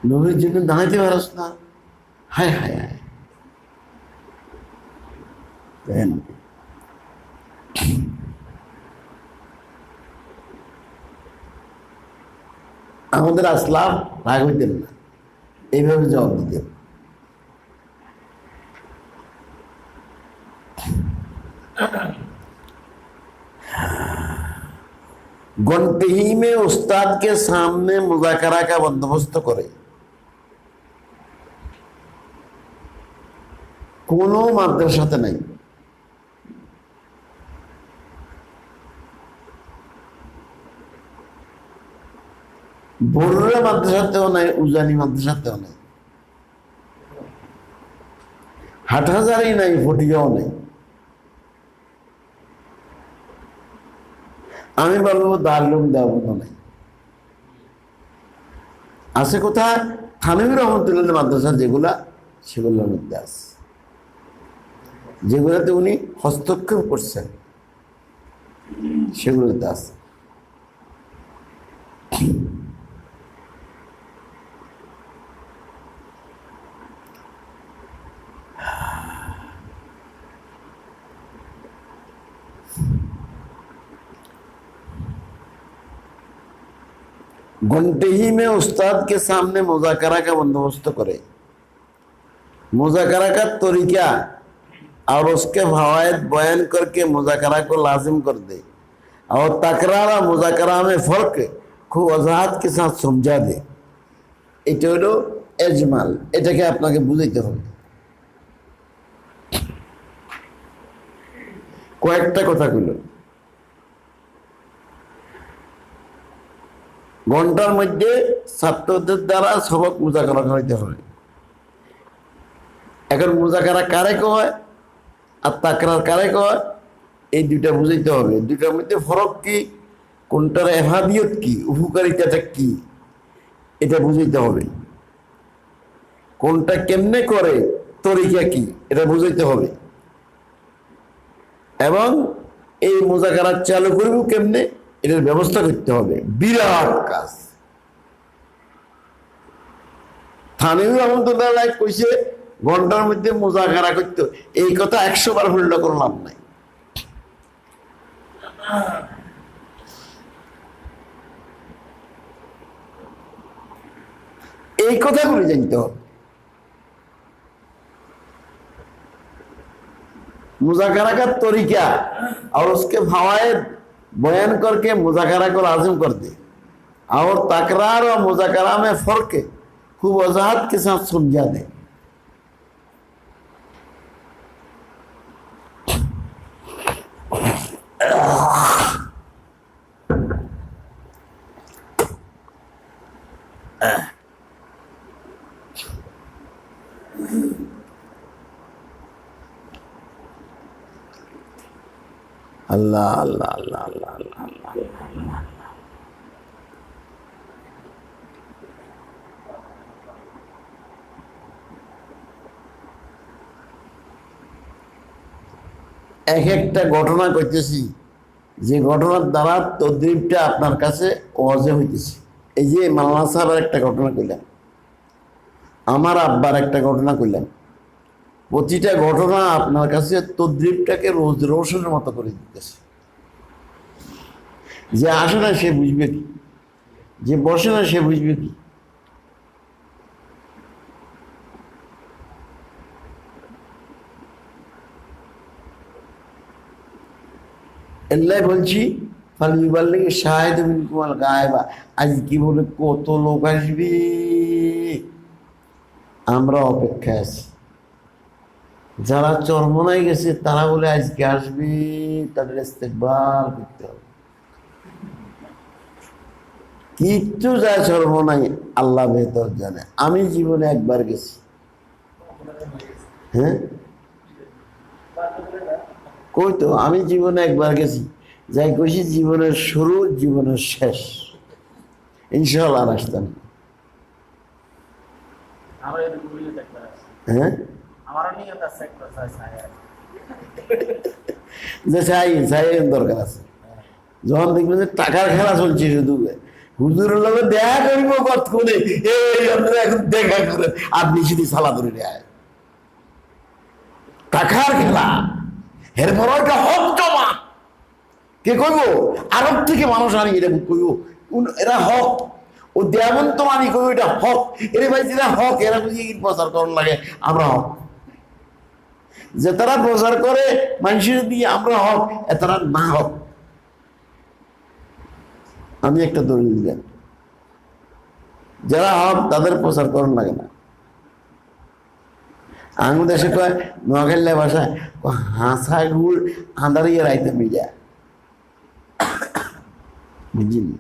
নবীর জন্য দাঁড়াইতে পারস না। হায় হায় হায়। আমাদের আসলাম রাগ হইতেন না, এইভাবে জবাব দিতেন। घंटे ही में उस्ताद के सामने मुज़ाकरा का बंदोबस्त करे। কোনো মাদ্রাসাতে নাই। বড়রা মাদ্রাসাতেও নাই, উজানি মাদ্রাসাতেও নাই, হাটহাজারি নাই, ফটিয়াও নাই। আমি বলবো দারুম দেওয়া নাই। আছে কোথায়? থানভী রহমতুল্লাহ মাদ্রাসা যেগুলা, সেগুলোর মধ্যে আছে, যেগুলোতে উনি হস্তক্ষেপ করছেন, সেগুলোতে আছে। घंटे ही में उस्ताद के सामने मुज़ाकरा का बंदोबस्त करे। मुज़ाकरा का तरीका और उसके फवायद बयान करके मुज़ाकरा को लाजिम कर दे, और तकरार और मुज़ाकरा में फ़र्क खूब वजाहत के साथ समझा दे। এটা হলো এজমাল, এটাকে আপনাকে বুঝাইতে হবে। কয়েকটা কথা কইল, ঘন্টার মধ্যে ছাত্রদের দ্বারা সবক মুযাকারা করাইতে হবে। এখন মুযাকারা কারে কয় আর তাকরার কারে কয়, এই দুইটা বুঝাইতে হবে। দুইটার মধ্যে ফরক কি, কোনটার এফাদিয়ত কি, উপকারিতাটা কি, এটা বুঝাইতে হবে। কোনটা কেমনে করে তরিকা কি এটা বুঝাইতে হবে, এবং এই মুজাকারা চালু করব কেমনে এটার ব্যবস্থা করতে হবে। বিরাট কাজ। থানিউ রহমতুল্লাহ কইছে ঘন্টার মধ্যে মুজাকারা করতে, এই কথা 100 বার হল্ড করলাম নাই। এই কথাগুলি জানতে হবে। मुज़ाकरा का तरीका और उसके फवायद बयान करके मुज़ाकरा को लाजिम कर दे, और तकरार और मुज़ाकरा में फ़र्क खूब वजाहत के साथ समझा दे। अल्लाह अल्लाह अल्लाह अल्लाह अल्लाह अल्लाह। एक একটা ঘটনা কইতেছি, যে ঘটনার দ্বারা তদ্রিবটা আপনার কাছে ওয়াজে হইতেছে। এই যে মাওলানা সাহেবের একটা ঘটনা কইলাম, আমার আব্বার একটা ঘটনা কইলাম, প্রতিটা ঘটনা আপনার কাছে তদ্রিবটাকে রোজ রোশনের মতো করে দিতেছে। যে আসে না সে বুঝবে কি, যে বসে না সে বুঝবে কি। এল্লাই বলছি ফালিবার লেগে শাহেদ মিনকুমাল গায়েবা, আজ কি বলে কত লোক আসবে, আমরা অপেক্ষায় আছি। যারা চরমনায় গেছে তারা বলে আজকে আসবে, তাদের ইস্তেকবাল করতে হবে। কিচ্ছু যায় চরমনায় আল্লাহ বেহতর জানে। আমি জীবনে একবার গেছি। হ্যাঁ কই তো, আমি জীবনে একবার গেছি, যাই কইছি জীবনের শুরু জীবনের শেষ, ইনশাআল্লাহ আর আসতাম। হ্যাঁ যে চাই চাই দরকার আছে। যখন দেখবেন যে টাকার খেলা চলছে, শুধু হুজুরের লগে দেখা করিব কতক্ষণে, এই আপনারা এখন দেখা করেন, আপনি শুধু সালা ধরে নেয় টাকার খেলা। এরপর একটা হক জমা কে কইব, আরব থেকে মানুষ আনি এটা কইব এরা হক, ও দেবন্ত মানি কইব এটা হক। এরে ভাই যেটা হক এরা বুঝি প্রচার করার লাগে আমরা হক, যে তারা প্রচার করে মানুষের দিয়ে আমরা হক, এতারা না হক। আমি একটা দলিল দিলাম, যারা হক তাদের প্রচার করার লাগে না। আঙুল দেশে কয় নোয়াখালী ভাষায় হাসা গুড় আন্দারিয়ে রাইতে মিডিয়া, বুঝলি?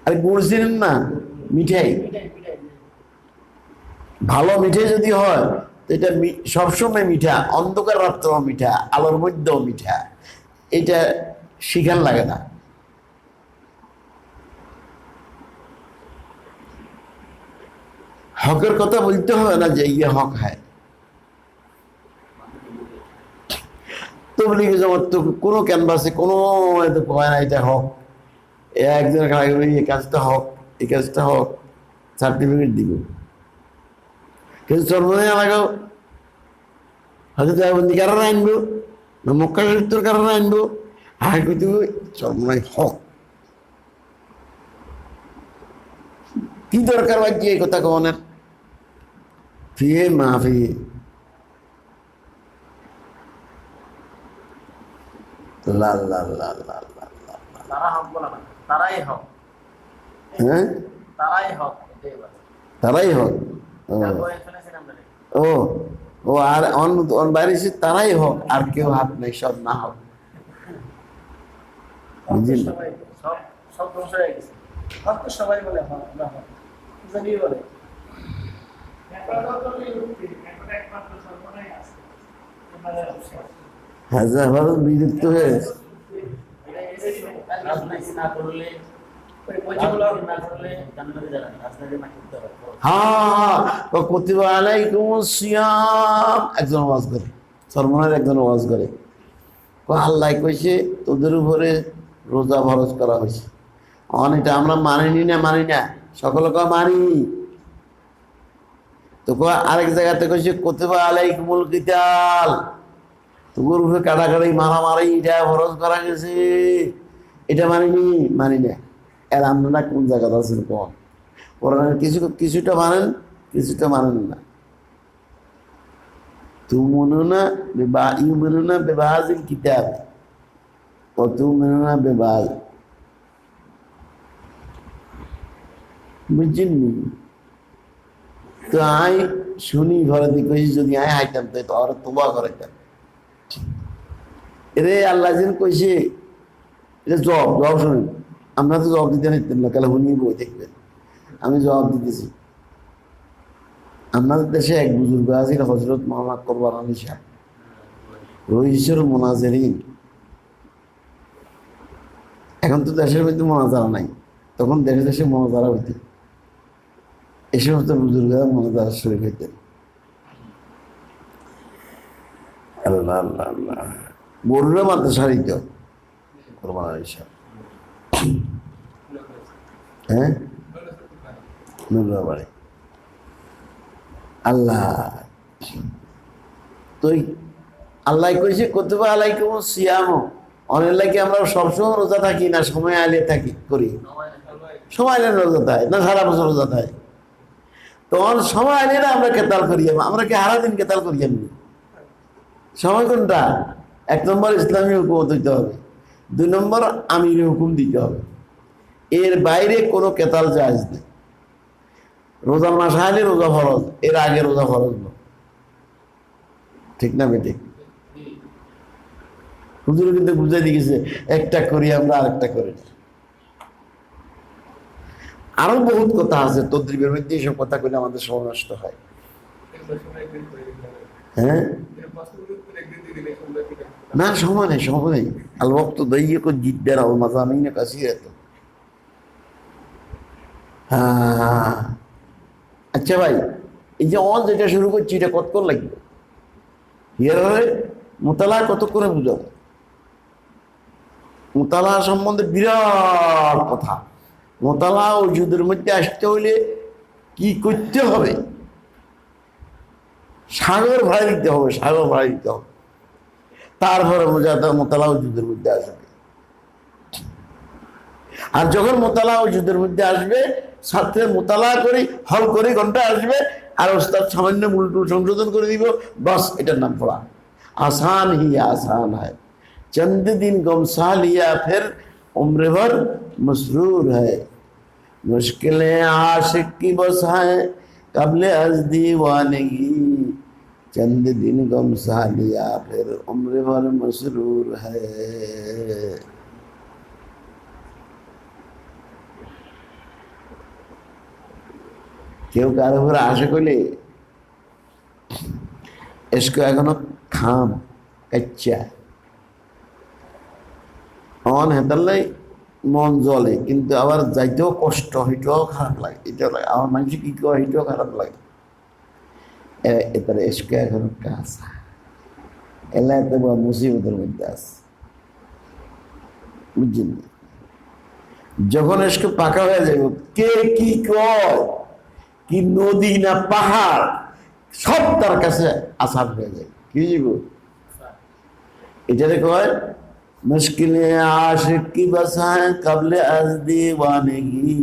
আরে গুড় চিনেন না, মিঠাই, ভালো মিঠাই যদি হয় এটা সবসময় মিঠা, অন্ধকার রাত্রেও মিঠা, আলোর মধ্যেও মিঠা। এটা শিখার লাগে না। হকের কথা বলতে হবে না যে ইয়ে হক হয়। তবলিগি জামাত তো কোনো ক্যানভাসে কোনো হয় না এটা হক, একজন এই কাজটা হক, এই কাজটা হক, সার্টিফিকেট দিব। কিন্তু চরমনায় আমাকেও হয়তো দেওবন্দি কারণে আনবো না মক্কা শরীফের কারণে আনবো, আর কিন্তু চরমনায় হক। কি দরকার বাকি এই কথা কনের ফিয়ে মাফি। লাল লাল লাল লাল লাল তারা হক বলা না, তারাই হক। হ্যাঁ তারাই হক, এটাই বলে তারাই হক। ও ও আর অন বাইরে তারাই হক, আর কেউ হাত নেই, সব না হক। বুঝলেন? সব ধ্বংস হয়ে গেছে। হক তো সবাই বলে হক না হক, জানি বলে হাজার হাজার বিরক্ত হয়ে গেছে। কুতিবা আলাইকুমুস সিয়াম, একজন ওয়াজ করে, সরমনের একজন ওয়াজ করে, আল্লাহ কইছে তোদের উপরে রোজা ফরজ করা হয়েছে। এটা আমরা মানি না, সকলে মানি। তো আরেক জায়গাতে কইছে কুতিবা আলাইকুমুল কিতাল, তোর উপরে কাটাকাটি মারামারি এটা ফরজ করা গেছে, এটা মানি না। এর আমরা কোন জায়গাতে আছেন কোন কোরআনের কিছুটা মানেন, কিছুটা মানেন না। তুমিনুনা ইউমিনুনা বিবাযিল কিতাব ওয়া তুমিনুনা বিবায, বুঝছেন? তো আই শুনি ঘরে দিয়ে কইছি যদি আয় হাইতাম তো আর তোবা করাইতাম। এরে আল্লাহ যেন কইছে এটা জবাব শুনেন, আমরা তো জবাব দিতে নিতেন না, কালে শুনি বই দেখবেন। আমি জবাব দিতেছি। আমাদের দেশে এক বুজুর্গ আছেন হযরত মুহাম্মদ কুরবান আলী সাহেব, রইসুল মুনাজিরিন। এখন তো দেশের মধ্যে মোনাজারা নাই, তখন দেশে দেশে মোনাজারা হইত। এই সমস্ত বুজুর্গরা মোনাজারা শরীফ হইতেন। আল্লাহ আল্লাহ আল্লাহ, গরুরা মাদ্রাসা দিত কুরবান আলী সাহেব। হ্যাঁ, বাড়ি আল্লাহ তো আল্লাহ কইছে কুতিবা আলাইকুমুস সিয়াম, অনেক লাগে আমরা সবসময় রোজা থাকি না, সময় আইলে থাকি করি, সময় আইলে রোজা থাকে না, সারা বছর রোজা থাকে। তখন সময় আইলে না আমরা কেতাল করি, আমরা কি হারা দিন কেতাল করি? এমনি সময় কোনটা? 1 নম্বর ইসলামী হুকুমত দিতে হবে, 2 নম্বর আমির হুকুম দিতে হবে। এর বাইরে কোনো কেতাল জায়েজ নেই। রোজার মাস আইলে রোজা ফরজ, এর আগে রোজা ফরজ না, ঠিক না বেঠিক? হুজুর কিন্তু বুঝাই দিয়েছে একটা করি আমরা, আরেকটা করি না। আরো বহুত কথা আছে তদ্রিবের মধ্যে, এইসব কথা কইলে আমাদের সময় নষ্ট হয়। হ্যাঁ না, সময় নেই, সময় নেই। আল ওয়াক্তু দাইয়্যিকুন জিদ্দান ওয়াল মাযামিনু কাসীরাতুন। আচ্ছা ভাই, এই যে যেটা শুরু করছি এটা কতক্ষণ লাগবে? মোতালা কতক্ষণে বুঝাবো? মোতালা সম্বন্ধে বিরাট কথা। মোতালা ও যুদ্ধের মধ্যে আসতে হইলে কি করতে হবে? সাগর ভাড়া দিতে হবে, সাগর ভাড়া দিতে হবে, তারপরে মোতালা ও যুদ্ধের মধ্যে আসবে। আর যখন মোতালা ও যুদ্ধের মধ্যে আসবে, ছাত্রের মোতালা করি হল করে ঘন্টা আসবে, আর ওস্তাদ সামান্য উল্টু সংশোধন করে দিব, বাস এটার নাম পড়া। आसान ही आसान है, चंद दिन गमसा लिया फिर उम्र भर मसरूर है, मुश्किलें आशिक की बस है कबले अज दीवानगी, चंद दिन गमसा लिया फिर उम्र भर मसरूर है। কেউ কারো উপরে আশা করলে এসকো এখনো খাম কাচ্চা অন হেতাল্লাই মন জ্বলে, কিন্তু আবার যাইতেও কষ্ট, হইতেও খারাপ লাগে, এটাও লাগে। আমার মানুষ কি কয়, হইতেও খারাপ লাগে। এটার এসকো এখনো কাঁচা, এলাকাতে বা মুসিবতের মধ্যে আছে, বুঝছেন? যখন এসকো পাকা হয়ে যাবে, কে কি কয়, কি নদী না পাহাড়, সব তার কাছে আসান হয়ে যায়। কি জীব এটারে কয় মুশকিলে আশিক কি বসায় কবলে আজ দীवानगी,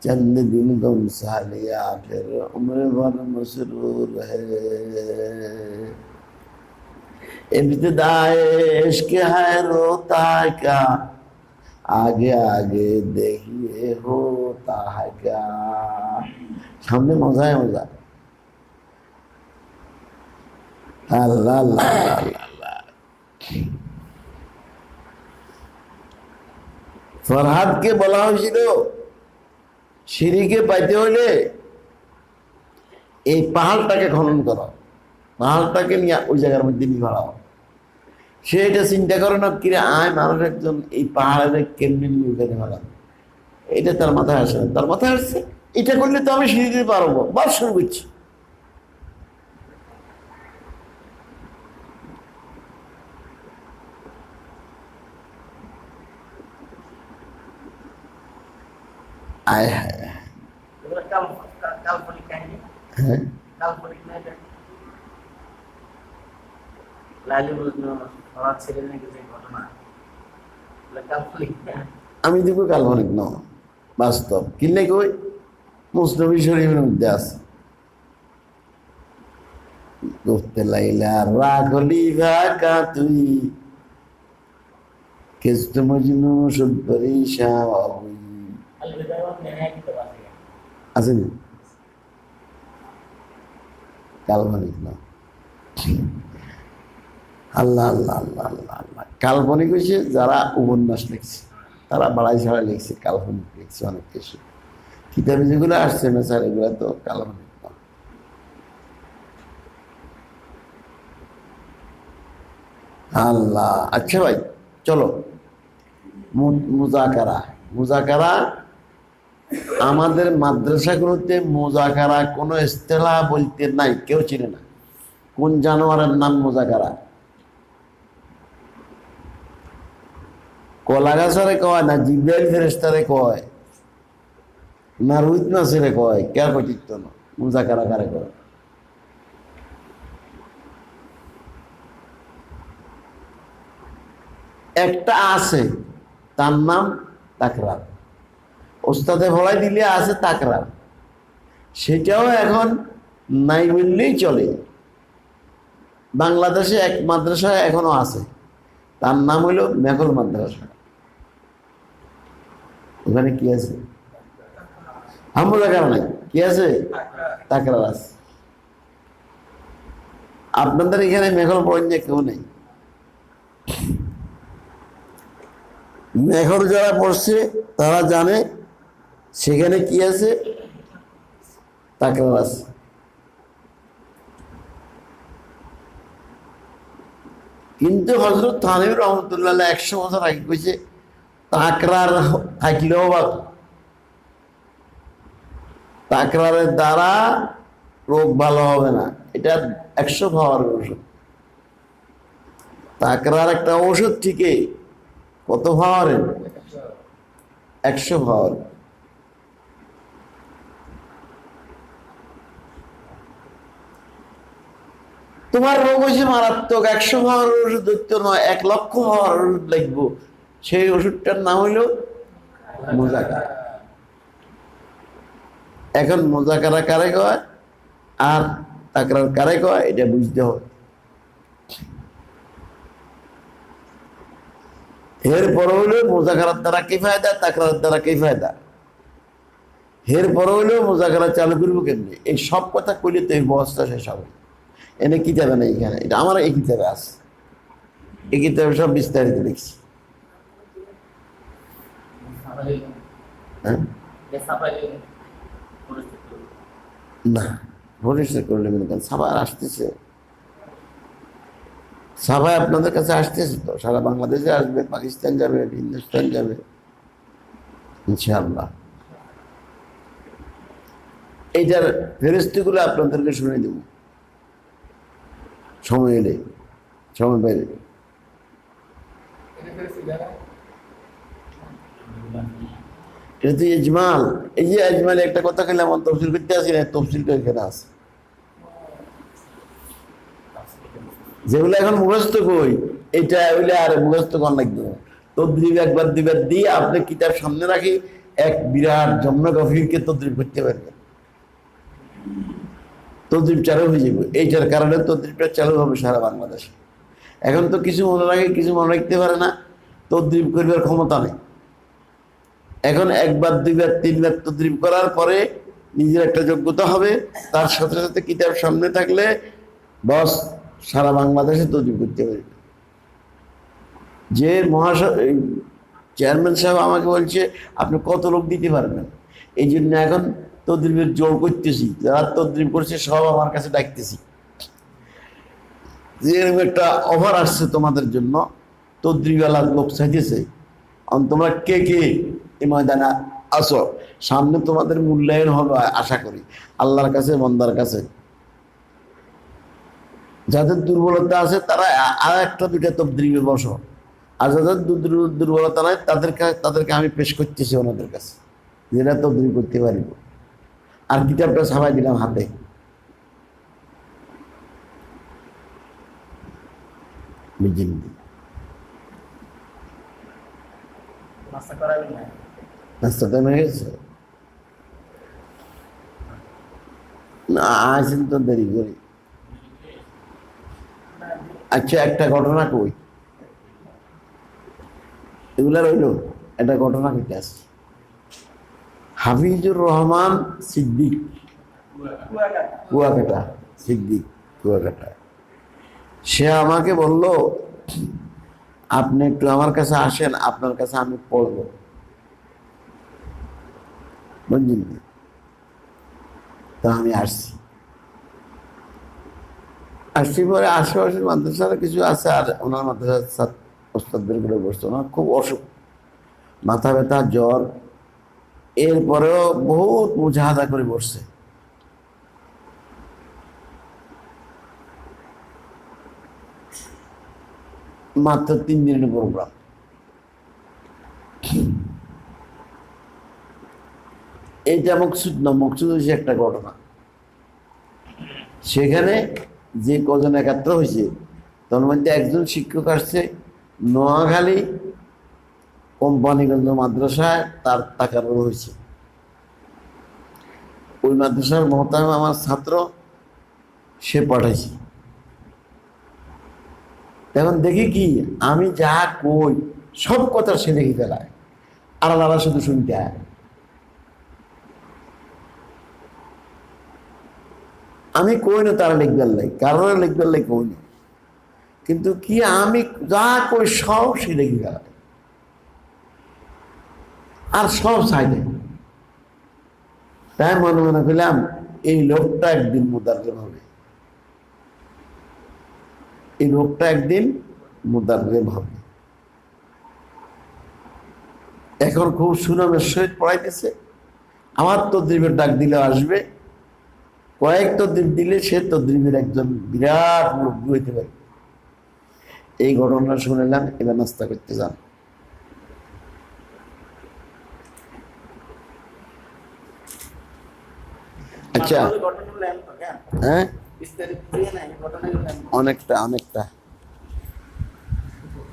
चंद दिन गम सा लिया फिर उम्र भर मसरूर है, इब्तिदाए इश्क है रोता क्या, आगे आगे देखिए होता है क्या। সামনে মজায় মজা। আল্লাহ আল্লাহ আল্লাহ। ফরহাদকে বলা হয়েছিল শিরিকে পাইতে হইলে এই পাহাড়টাকে খনন করো, পাহাড়টাকে নিয়ে ওই জায়গার মধ্যে নিয়ে বাড়াও। সে এটা চিন্তা করে না, কিরে আয় মানুষ একজন এই পাহাড়ে কেমনি নিয়ে উঠে বাড়াবো, এটা তার মাথায় আসে না। তার মাথায় আসছে এটা করলে তো আমি সিঁড়ি দিতে পারবো, বাস শুরু করছি। আয় হায়, এগুলো কাল্পনিক কাহিনী, হ্যাঁ কাল্পনিক না এটা? লাইলি মজনু ওরা ছেলে নাকি যে ঘটনা, এগুলো কাল্পনিক না? আমি দেখবো কাল্পনিক ন, বাস্তব। কিনলে কই মুসনবী শরীফের মধ্যে আছে, করতে লাইলা রাগলি ভাকা তুই কেষ্ট মজনু সুন্দরী শাওয়াবি, আল বিদায় নেয় কি তো আছে? আছে না? কাল্পনিক না। আল্লাহ আল্লাহ আল্লাহ আল্লাহ আল্লাহ। কাল্পনিক হয়েছে যারা উপন্যাস লিখছে, তারা বাড়াই ছাড়া লিখছে, কাল্পনিক লিখছে অনেক কিছু। কিতাবে যেগুলো আসছে না স্যার, এগুলো তো কাল্পনিক না। আল্লাহ। আচ্ছা ভাই চলো, মুজাকারা। মুজাকারা আমাদের মাদ্রাসাগুলোতে মুজাকারা কোনো ইস্তেলাহ বলতে নাই, কেউ চিনে না। কোন জানোয়ারের নাম মুজাকারা? কলা গাছরে কয় না, জিব্রাইল ফেরেশতারে কয় না, রুইত নাসিরে কয়, কে কচিত না মুজাকারা কারে কয়? একটা আছে, তার নাম তাকরার। ওস্তাদে ভলাই দিলে আছে তাকরার, সেটাও এখন নাই বললেই চলে। বাংলাদেশে এক মাদ্রাসায় এখনো আছে, তার নাম হইল মেঘল মাদ্রাসা। ওখানে কি আছে? মুজাকারা নাই, কি আছে? তাকরার আছে। আপনাদের এখানে মেঘল পড়েন যে কেউ নেই? মেঘর যারা পড়ছে তারা জানে সেখানে কি আছে, তাকরার আছে। কিন্তু হযরত থানভী রহমতুল্লাহ 100 বছর আগে কইছে তাকরার থাকলেও বা তাকরারের দ্বারা রোগ ভালো হবে না, এটা 100 পাওয়ার ওষুধ। তাকরার একটা ওষুধ ঠিকই, কত পাওয়ারের? 100 পাওয়ার। তোমার রোগ হয়েছে মারাত্মক, 100 পাওয়ার ওষুধ ধরতে নয়, 1 লক্ষ পাওয়ার ওষুধ লাগবো। সেই ওষুধটার নাম হইল মুজাকারা। এখন মুজাকারা কারে কয় আর তাকরার কারে কয় এটা বুঝতে হবে। এরপর হইল মুজাকারার দ্বারা কি ফায়দা, তাকরার দ্বারা কি ফায়দা। এরপর হইল মুজাকারা চালু করবো কেমনি, এই সব কথা কইলে তো এই বস্তা শেষ হবে। এনে কিতাবে না, এখানে এটা আমার এই কিতাবে আছে, এই কিতাবে সব বিস্তারিত লিখছি। হ্যাঁ না, পরিষ্কার করলে কেন? সাভার আসতেছে, সাভায় আপনাদের কাছে আসতেছে তো, সারা বাংলাদেশে আসবে, পাকিস্তান যাবে, হিন্দুস্তান যাবে ইনশাআল্লাহ। এইটার ফেরেশতাগুলো আপনাদেরকে শুনে দেব সময় এলে, সময় পাইলে। এটা তো ইজমাল। এই যে ইজমালে একটা কথা খেলে আমার তফসিল করতে আসি না, তফসিলটা এখানে আছে। যেগুলো এখন মুখস্থ কই, এটা হইলে আর মুখস্থ কর লাগবে না। তদ্রিব একবার দুইবার দিয়ে আপনি কিতাব সামনে রাখি, এক বিরাট জমনা গভীরকে তদ্রিব করতে পারবেন। তদ্রিব চালু হয়ে যাবে, এইটার কারণে তদ্রিবটা চালু হবে সারা বাংলাদেশে। এখন তো কিছু মনে রাখে, কিছু মনে রাখতে পারে না, তদ্রিব করবার ক্ষমতা নেই। এখন একবার দুইবার তিনবার তদ্রিব করার পরে নিজের একটা যোগ্যতা হবে, তার সাথে সাথে কিতাব সামনে থাকলে বস সারা বাংলাদেশে তদ্রিব করতে পারবে। যে চেয়ারম্যান সাহেব আমাকে বলছে আপনি কত লোক দিতে পারবেন, এই জন্য এখন তদ্রিবের জোর করতেছি, যারা তদ্রিব করছে সব আমার কাছে ডাকতেছি, যে এরকম একটা অফার আসছে তোমাদের জন্য, তদ্রিবওয়ালা লোক চাইতেছে, তোমরা কে কে এই ময়দানে আসো, সামনে তোমাদের মূল্যায়ন হবে আশা করি আল্লাহর কাছে, বন্দার কাছে। যাদের দুর্বলতা আছে তারা আর একটা দুইটা তবদ্রিবে বসো, আর যাদের দুর্বলতা নাই তাদেরকে আমি পেশ করতেছি ওনাদের কাছে, যেটা তবদ্রিব করতে পারিব। আর কিতাবটা ছাপাই দিলাম হাতে। বুঝলেন? নাস্তা করাবেন না? নাস্তা তো হয়ে গেছে না, আসেন তো দেরি করি। আচ্ছা, একটা ঘটনা কই, এগুলা রইল, একটা ঘটনা কইতে আছে। হাফিজুর রহমান সিদ্দিক, কুয়াকাটা, সিদ্দিক কুয়াকাটা, সে আমাকে বলল, আপনি একটু আমার কাছে আসেন, আপনার কাছে আমি পড়বো। বুঝলেন? তা আমি আসছি পরে আশেপাশের মাদ্রাসার কিছু আছে, আর ওনার মাদ্রাসার ওস্তাদদের করে বসতো। ওনার খুব অসুখ, মাথা ব্যথা, জ্বর, এরপরেও বহুত মুজাহাদা করে বসছে। মাত্র 3 দিনের প্রোগ্রাম। এইটা মকসুদ না, মকসুদ হয়েছে একটা ঘটনা। সেখানে যে কজন একাত্র হয়েছে, তার মধ্যে একজন শিক্ষক আসছে নোয়াখালী কোম্পানিগঞ্জ মাদ্রাসায়, তার টাকার হয়েছে। ওই মাদ্রাসার মহতাম আমার ছাত্র, সে পাঠাইছে। এখন দেখি কি, আমি যা কই সব কথা সে দেখি ফেলায়, আর আলাদা শুধু শুনতে হয়। আমি কই না তারা লিখবার লাই, কারণ লিখবার লাই কই না, কিন্তু কি আমি যা কই সব সে দেখি ফেলায়, আর সব সাইডে। তাই মনে মনে করলাম এই লোকটা একদিন মুদাররিম হবে, এই লোকটা একদিন মুদাররিম হবে। এখন খুব সুনামের সহিত পড়াইতেছে, আমার তদ্রিবের ডাক দিলে আসবে, কয়েক তদ্রিব দিলে সে তদ্রিবের একজন বিরাট মুরব্বী হইতে পারে। এই ঘটনা শুনলাম, এবার নাস্তা করতে যান। আচ্ছা, হ্যাঁ, অনেকটা।